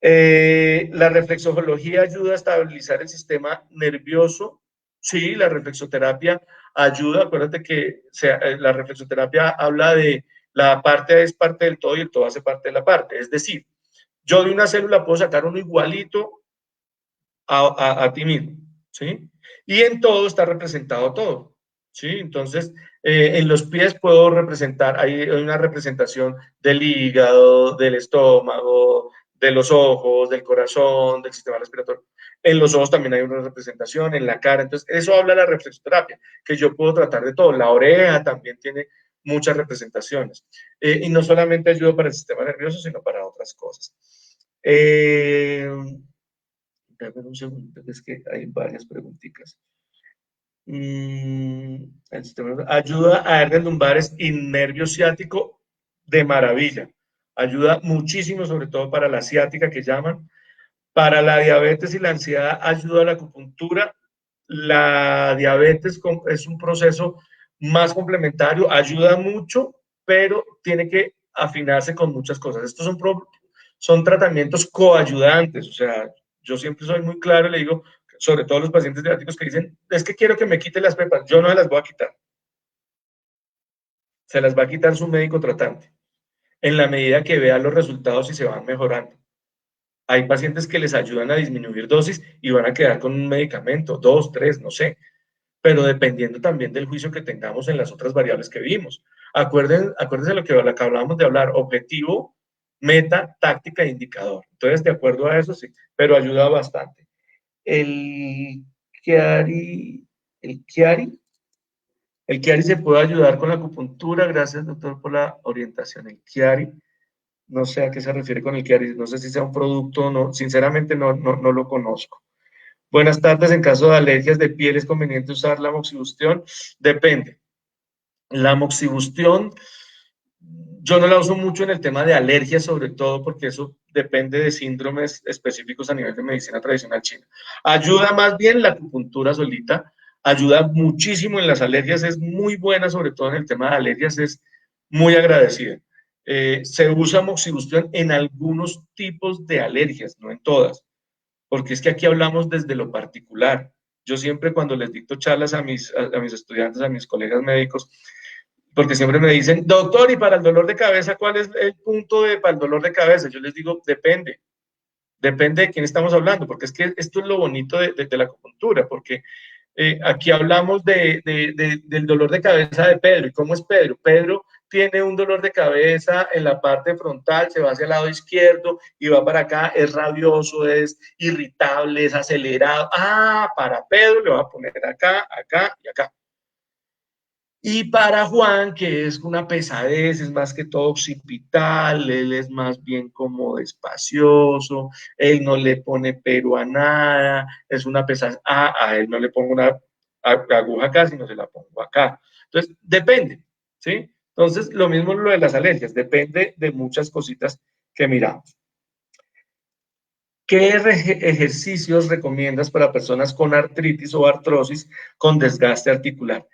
La reflexología ayuda a estabilizar el sistema nervioso. Sí, la reflexoterapia ayuda. Acuérdate que la reflexoterapia habla de la parte es parte del todo y el todo hace parte de la parte. Es decir, yo de una célula puedo sacar uno igualito a ti mismo, ¿sí? Y en todo está representado todo, ¿sí? Entonces, en los pies puedo representar, hay una representación del hígado, del estómago, de los ojos, del corazón, del sistema respiratorio. En los ojos también hay una representación, en la cara. Entonces, eso habla de la reflexoterapia, que yo puedo tratar de todo. La oreja también tiene muchas representaciones. Y no solamente ayuda para el sistema nervioso, sino para otras cosas. Dame un segundo, es que hay varias preguntitas. El sistema ayuda a hernias lumbares y nervio ciático de maravilla. Ayuda muchísimo, sobre todo para la ciática que llaman. Para la diabetes y la ansiedad ayuda a la acupuntura. La diabetes es un proceso más complementario, ayuda mucho, pero tiene que afinarse con muchas cosas. Estos son tratamientos coayudantes, o sea, yo siempre soy muy claro y le digo, sobre todo a los pacientes diabéticos que dicen, es que quiero que me quite las pepas, yo no se las voy a quitar, se las va a quitar su médico tratante, en la medida que vea los resultados y se van mejorando. Hay pacientes que les ayudan a disminuir dosis y van a quedar con un medicamento, 2, 3, no sé, pero dependiendo también del juicio que tengamos en las otras variables que vimos. Acuérdense lo que acabábamos de hablar, objetivo, meta, táctica e indicador. Entonces, de acuerdo a eso, sí, pero ayuda bastante. El Chiari, el Chiari, el Chiari se puede ayudar con la acupuntura. Gracias, doctor, por la orientación. El Chiari, no sé a qué se refiere con el Chiari, no sé si sea un producto o no, sinceramente no lo conozco. Buenas tardes, en caso de alergias de piel, ¿es conveniente usar la moxibustión? Depende. La moxibustión, yo no la uso mucho en el tema de alergias, sobre todo porque eso depende de síndromes específicos a nivel de medicina tradicional china. Ayuda más bien la acupuntura solita, ayuda muchísimo en las alergias, es muy buena, sobre todo en el tema de alergias, es muy agradecida. Se usa moxibustión en algunos tipos de alergias, no en todas, porque es que aquí hablamos desde lo particular. Yo siempre cuando les dicto charlas a mis estudiantes, a mis colegas médicos, porque siempre me dicen, doctor, y para el dolor de cabeza, ¿cuál es el punto para el dolor de cabeza? Yo les digo, depende de quién estamos hablando, porque es que esto es lo bonito de la acupuntura, porque aquí hablamos del dolor de cabeza de Pedro. ¿Y cómo es Pedro? Pedro tiene un dolor de cabeza en la parte frontal, se va hacia el lado izquierdo y va para acá, es rabioso, es irritable, es acelerado. Ah, para Pedro le va a poner acá, acá y acá. Y para Juan, que es una pesadez, es más que todo occipital, él es más bien como despacioso, él no le pone pero a nada, es una pesadez, a él no le pongo una aguja acá, sino se la pongo acá. Entonces, depende, ¿sí? Entonces, lo mismo lo de las alergias, depende de muchas cositas que miramos. ¿Qué ejercicios recomiendas para personas con artritis o artrosis con desgaste articular?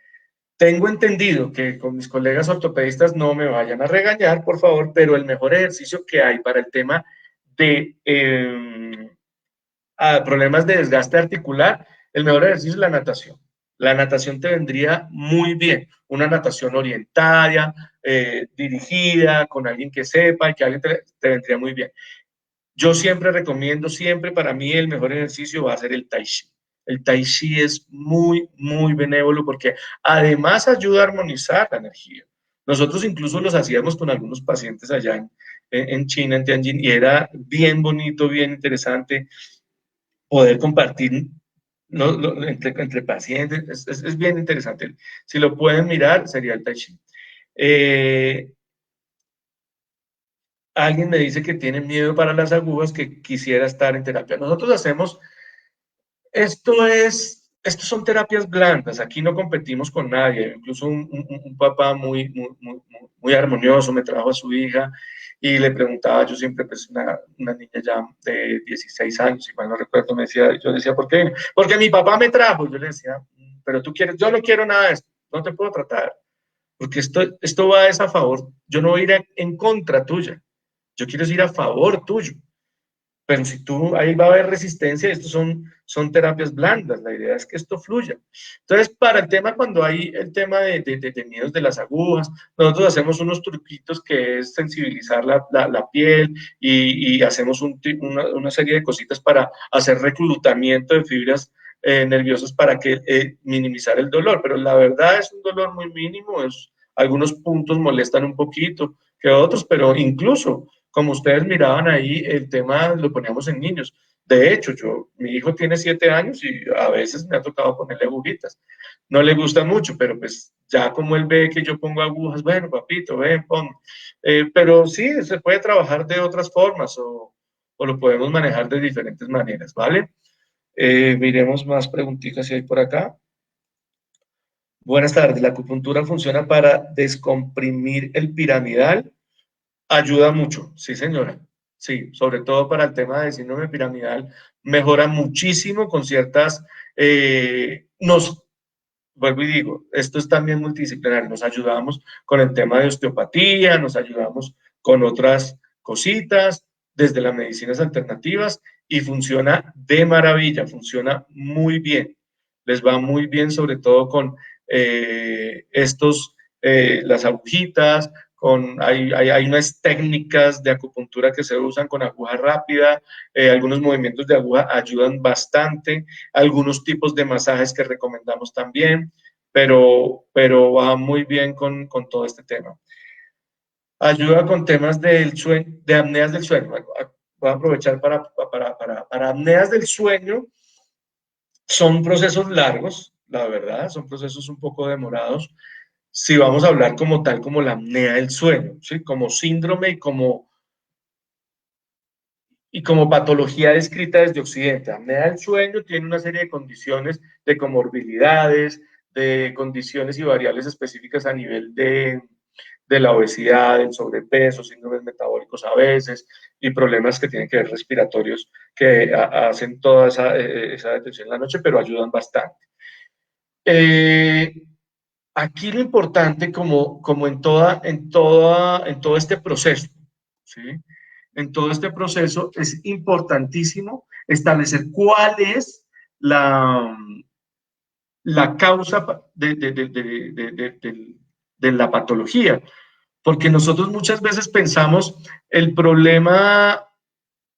Tengo entendido que con mis colegas ortopedistas no me vayan a regañar, por favor, pero el mejor ejercicio que hay para el tema de problemas de desgaste articular El mejor ejercicio es la natación. La natación te vendría muy bien. Una natación orientada, dirigida, con alguien que sepa y que alguien te vendría muy bien. Yo siempre recomiendo, siempre para mí el mejor ejercicio va a ser el Tai Chi. El Tai Chi es muy, muy benévolo porque además ayuda a armonizar la energía. Nosotros incluso los hacíamos con algunos pacientes allá en China, en Tianjin, y era bien bonito, bien interesante poder compartir, ¿no? Entre pacientes. Es bien interesante. Si lo pueden mirar, sería el Tai Chi. Eh, Alguien me dice que tiene miedo para las agujas, que quisiera estar en terapia. Nosotros hacemos, estos son terapias blandas, aquí no competimos con nadie. Incluso un papá muy armonioso me trajo a su hija y le preguntaba, yo siempre, pues una niña ya de 16 años, si mal no recuerdo, yo decía, ¿por qué? Porque mi papá me trajo. Yo le decía, pero tú quieres, yo no quiero nada de esto, no te puedo tratar, porque esto va a favor, yo no voy a ir en contra tuya, yo quiero ir a favor tuyo. Pero si tú, ahí va a haber resistencia, estos son terapias blandas, la idea es que esto fluya. Entonces, para el tema, cuando hay el tema de miedos de las agujas, nosotros hacemos unos truquitos que es sensibilizar la piel y hacemos una serie de cositas para hacer reclutamiento de fibras nerviosas para que minimizar el dolor, pero la verdad es un dolor muy mínimo, algunos puntos molestan un poquito que otros, pero incluso como ustedes miraban ahí, el tema lo poníamos en niños. De hecho, mi hijo tiene 7 años y a veces me ha tocado ponerle agujitas. No le gusta mucho, pero pues ya como él ve que yo pongo agujas, bueno, papito, ven, pon. Pero sí, se puede trabajar de otras formas o lo podemos manejar de diferentes maneras, ¿vale? Miremos más preguntitas si hay por acá. Buenas tardes, ¿la acupuntura funciona para descomprimir el piramidal? Ayuda mucho, sí, señora. Sí, sobre todo para el tema de síndrome piramidal, mejora muchísimo con ciertas, vuelvo y digo, esto es también multidisciplinario, nos ayudamos con el tema de osteopatía, nos ayudamos con otras cositas, desde las medicinas alternativas y funciona de maravilla, funciona muy bien. Les va muy bien, sobre todo con las agujitas, hay unas técnicas de acupuntura que se usan con aguja rápida, algunos movimientos de aguja ayudan bastante, algunos tipos de masajes que recomendamos también, pero va muy bien con todo este tema. Ayuda con temas del sueño, de apneas del sueño. Voy a aprovechar para apneas del sueño. Son procesos largos, la verdad, son procesos un poco demorados. Si vamos a hablar como tal, como la apnea del sueño, ¿sí? Como síndrome y como patología descrita desde Occidente. Apnea del sueño tiene una serie de condiciones, de comorbilidades, de condiciones y variables específicas a nivel de la obesidad, del sobrepeso, síndromes metabólicos a veces y problemas que tienen que ver respiratorios que hacen toda esa detención en la noche, pero ayudan bastante. Aquí lo importante, como en todo este proceso, ¿sí? En todo este proceso es importantísimo establecer cuál es la causa de la patología, porque nosotros muchas veces pensamos el problema,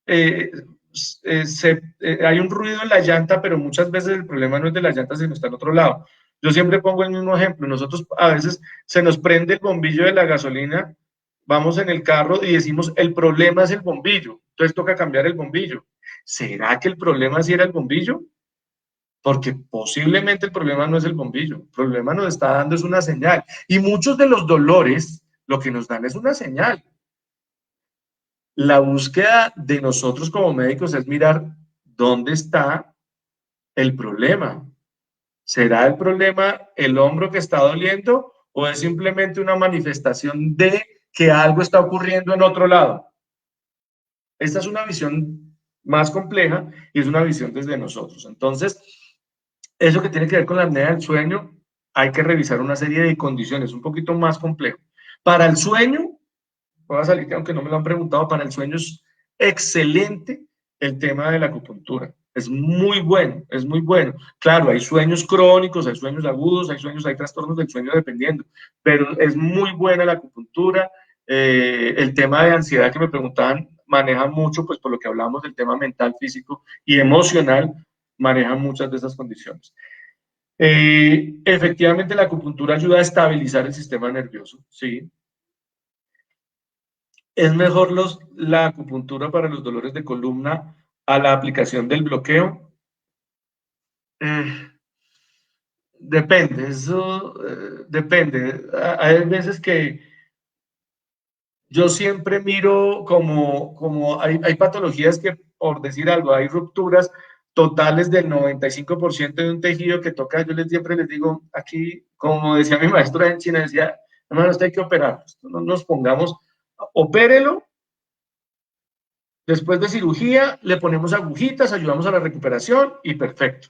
eh, hay un ruido en la llanta, pero muchas veces el problema no es de la llanta, sino está en otro lado. Yo siempre pongo el mismo ejemplo. Nosotros a veces se nos prende el bombillo de la gasolina, vamos en el carro y decimos, el problema es el bombillo, entonces toca cambiar el bombillo. ¿Será que el problema sí era el bombillo? Porque posiblemente el problema no es el bombillo, el problema nos está dando es una señal. Y muchos de los dolores lo que nos dan es una señal. La búsqueda de nosotros como médicos es mirar dónde está el problema. ¿Será el problema el hombro que está doliendo o es simplemente una manifestación de que algo está ocurriendo en otro lado? Esta es una visión más compleja y es una visión desde nosotros. Entonces, eso que tiene que ver con la apnea del sueño, hay que revisar una serie de condiciones, un poquito más complejo. Para el sueño, voy a salir, aunque no me lo han preguntado, para el sueño es excelente el tema de la acupuntura. Es muy bueno, es muy bueno. Claro, hay sueños crónicos, hay sueños agudos, hay trastornos del sueño dependiendo, pero es muy buena la acupuntura. El tema de ansiedad que me preguntaban maneja mucho, pues por lo que hablamos del tema mental, físico y emocional, maneja muchas de esas condiciones. Efectivamente, la acupuntura ayuda a estabilizar el sistema nervioso, ¿sí? Es mejor la acupuntura para los dolores de columna a la aplicación del bloqueo. Eh, Depende, eso depende. Hay veces que yo siempre miro como hay patologías que, por decir algo, hay rupturas totales del 95% de un tejido que toca. Yo siempre les digo, aquí, como decía mi maestro en China, decía, hermano, esto hay que operar. No nos pongamos, opérelo. Después de cirugía, le ponemos agujitas, ayudamos a la recuperación y perfecto.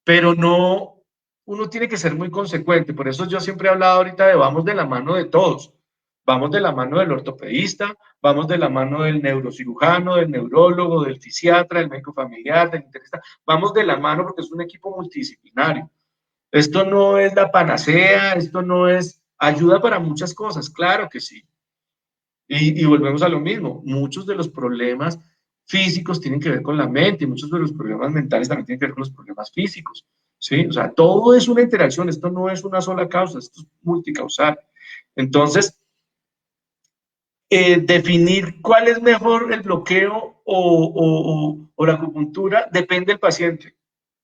Pero no, uno tiene que ser muy consecuente. Por eso yo siempre he hablado ahorita de vamos de la mano de todos. Vamos de la mano del ortopedista, vamos de la mano del neurocirujano, del neurólogo, del fisiatra, del médico familiar, del internista. Vamos de la mano porque es un equipo multidisciplinario. Esto no es la panacea, esto no es ayuda para muchas cosas, claro que sí. Y volvemos a lo mismo, muchos de los problemas físicos tienen que ver con la mente y muchos de los problemas mentales también tienen que ver con los problemas físicos, ¿sí? O sea, todo es una interacción, esto no es una sola causa, esto es multicausal. Entonces, definir cuál es mejor el bloqueo o la acupuntura depende del paciente,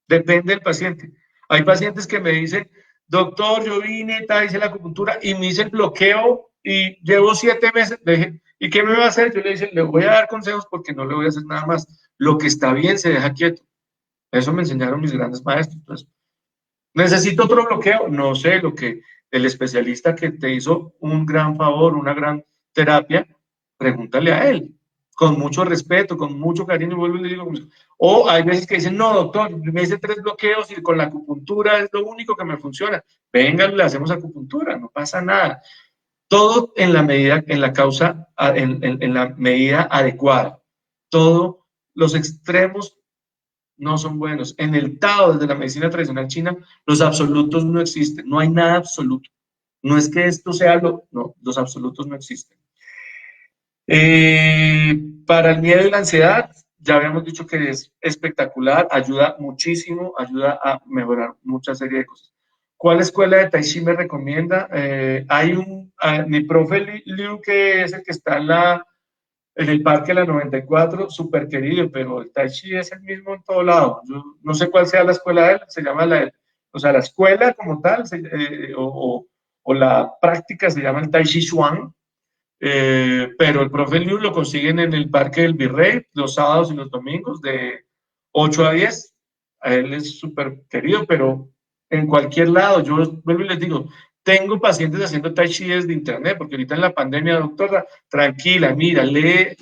depende del paciente. Hay pacientes que me dicen, doctor, yo vine, hice la acupuntura y me hice el bloqueo y llevo 7 meses. Le dije, ¿y qué me va a hacer? Yo le dije, le voy a dar consejos porque no le voy a hacer nada más. Lo que está bien se deja quieto. Eso me enseñaron mis grandes maestros. Entonces, ¿necesito otro bloqueo? No sé, lo que el especialista que te hizo un gran favor, una gran terapia, pregúntale a él, con mucho respeto, con mucho cariño, vuelvo y le digo, o hay veces que dicen, no, doctor, me hice 3 bloqueos y con la acupuntura es lo único que me funciona. Venga, le hacemos acupuntura, no pasa nada. Todo en la medida, en la causa, en la medida adecuada. Todo, los extremos no son buenos. En el Tao, desde la medicina tradicional china, los absolutos no existen, no hay nada absoluto. No es que esto sea no, los absolutos no existen. Para el miedo y la ansiedad, ya habíamos dicho que es espectacular, ayuda muchísimo, ayuda a mejorar mucha serie de cosas. ¿Cuál escuela de Tai Chi me recomienda? Hay mi profe Liu, que es el que está en el Parque La 94, súper querido, pero el Tai Chi es el mismo en todo lado. Yo no sé cuál sea la escuela de él, se llama o sea, la escuela como tal, o la práctica se llama el Tai Chi Chuan, pero el profe Liu lo consiguen en el Parque del Virrey los sábados y los domingos de 8 a 10. A él es súper querido, pero en cualquier lado, yo vuelvo y les digo, tengo pacientes haciendo tai chi desde internet, porque ahorita en la pandemia, doctora, tranquila, mira, lee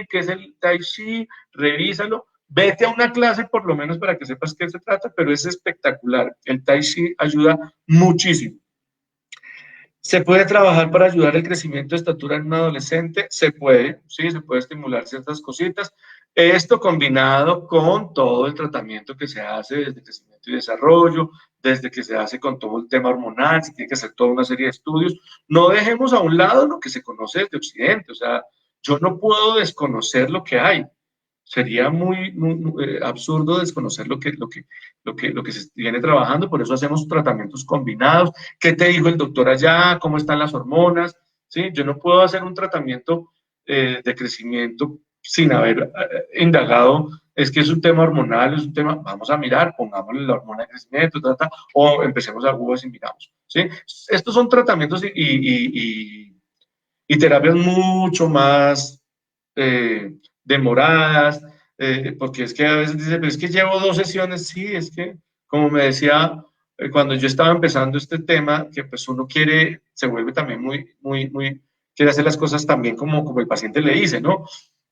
qué es el tai chi, revísalo, vete a una clase por lo menos para que sepas qué se trata, pero es espectacular. El tai chi ayuda muchísimo. ¿Se puede trabajar para ayudar el crecimiento de estatura en un adolescente? Se puede, sí, se puede estimular ciertas cositas. Esto combinado con todo el tratamiento que se hace desde crecimiento y desarrollo, desde que se hace con todo el tema hormonal, se tiene que hacer toda una serie de estudios. No dejemos a un lado lo que se conoce desde Occidente, o sea, yo no puedo desconocer lo que hay. Sería muy absurdo desconocer lo que se viene trabajando, por eso hacemos tratamientos combinados. ¿Qué te dijo el doctor allá? ¿Cómo están las hormonas? ¿Sí? Yo no puedo hacer un tratamiento de crecimiento sin haber indagado, es que es un tema hormonal, es un tema, vamos a mirar, pongámosle la hormona de crecimiento, o empecemos a agujas y miramos. ¿Sí? Estos son tratamientos y terapias mucho más demoradas, porque es que a veces dice, pero es que llevo 2 sesiones, sí, es que, como me decía, cuando yo estaba empezando este tema, que pues uno quiere, se vuelve también quiere hacer las cosas también como el paciente le dice, ¿no?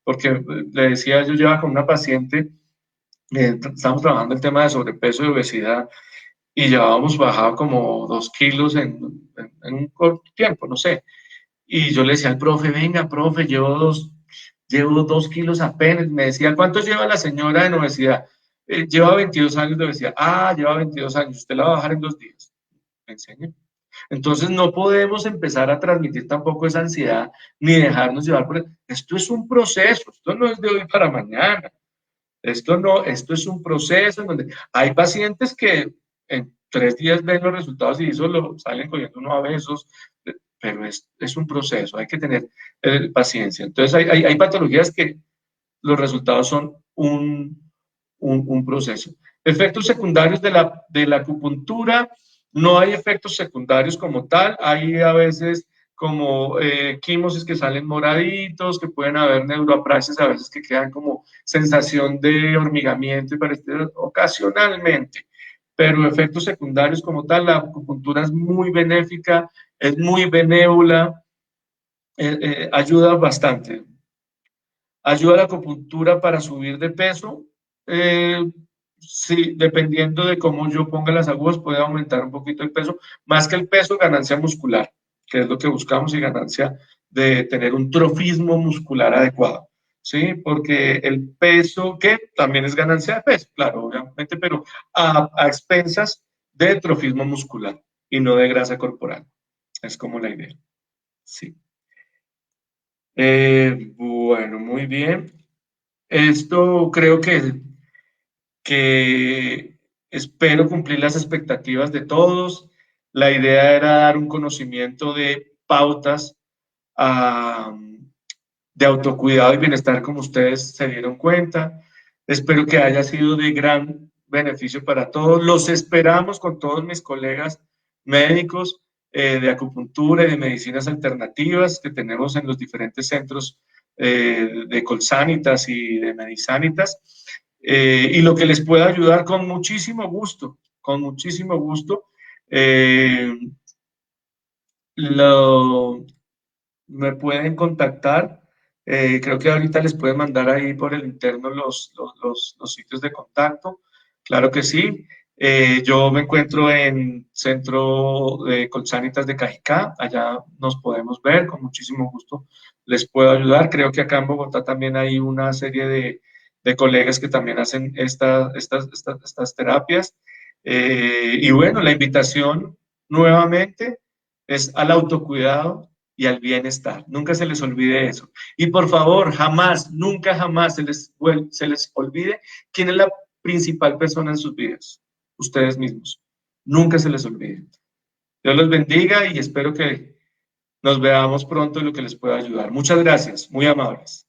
Porque le decía, yo llevaba con una paciente, estábamos trabajando el tema de sobrepeso y obesidad, y llevábamos bajado como 2 kilos en un corto tiempo, no sé. Y yo le decía al profe, venga, profe, llevo 2 kilos apenas. Me decía, ¿cuánto lleva la señora en obesidad? lleva 22 años de obesidad. Ah, lleva 22 años, usted la va a bajar en 2 días. Me enseña. Entonces no podemos empezar a transmitir tampoco esa ansiedad ni dejarnos llevar por... Esto es un proceso, esto no es de hoy para mañana. Esto no, esto es un proceso en donde hay pacientes que en 3 días ven los resultados y eso lo salen cogiendo uno a besos, pero es un proceso, hay que tener paciencia. Entonces hay patologías que los resultados son un proceso. Efectos secundarios de la acupuntura, no hay efectos secundarios como tal, hay a veces como quimosis que salen moraditos, que pueden haber neuroapraxias a veces que quedan como sensación de hormigamiento y parecido ocasionalmente, pero efectos secundarios como tal, la acupuntura es muy benéfica, es muy benévola, ayuda bastante. Ayuda a la acupuntura para subir de peso. Eh, sí, dependiendo de cómo yo ponga las agujas, puede aumentar un poquito el peso. Más que el peso, ganancia muscular, que es lo que buscamos, y ganancia de tener un trofismo muscular adecuado. ¿Sí? Porque el peso, que también es ganancia de peso, claro, obviamente, pero a expensas de trofismo muscular y no de grasa corporal. Es como la idea. Sí. Bueno, muy bien. Esto creo que espero cumplir las expectativas de todos. La idea era dar un conocimiento de pautas ah, de autocuidado y bienestar como ustedes se dieron cuenta. Espero que haya sido de gran beneficio para todos. Los esperamos con todos mis colegas médicos de acupuntura y de medicinas alternativas que tenemos en los diferentes centros de Colsanitas y de Medisanitas. Y lo que les pueda ayudar con muchísimo gusto, con muchísimo gusto. Eh, lo, me pueden contactar. Creo que ahorita les pueden mandar ahí por el interno los sitios de contacto. Claro que sí. Yo me encuentro en Centro de Colsanitas de Cajicá. Allá nos podemos ver. Con muchísimo gusto les puedo ayudar. Creo que acá en Bogotá también hay una serie de colegas que también hacen estas terapias. Y bueno, la invitación nuevamente es al autocuidado y al bienestar. Nunca se les olvide eso. Y por favor, jamás, nunca jamás se les olvide quién es la principal persona en sus vidas. Ustedes mismos. Nunca se les olvide. Dios los bendiga y espero que nos veamos pronto y lo que les pueda ayudar. Muchas gracias, muy amables.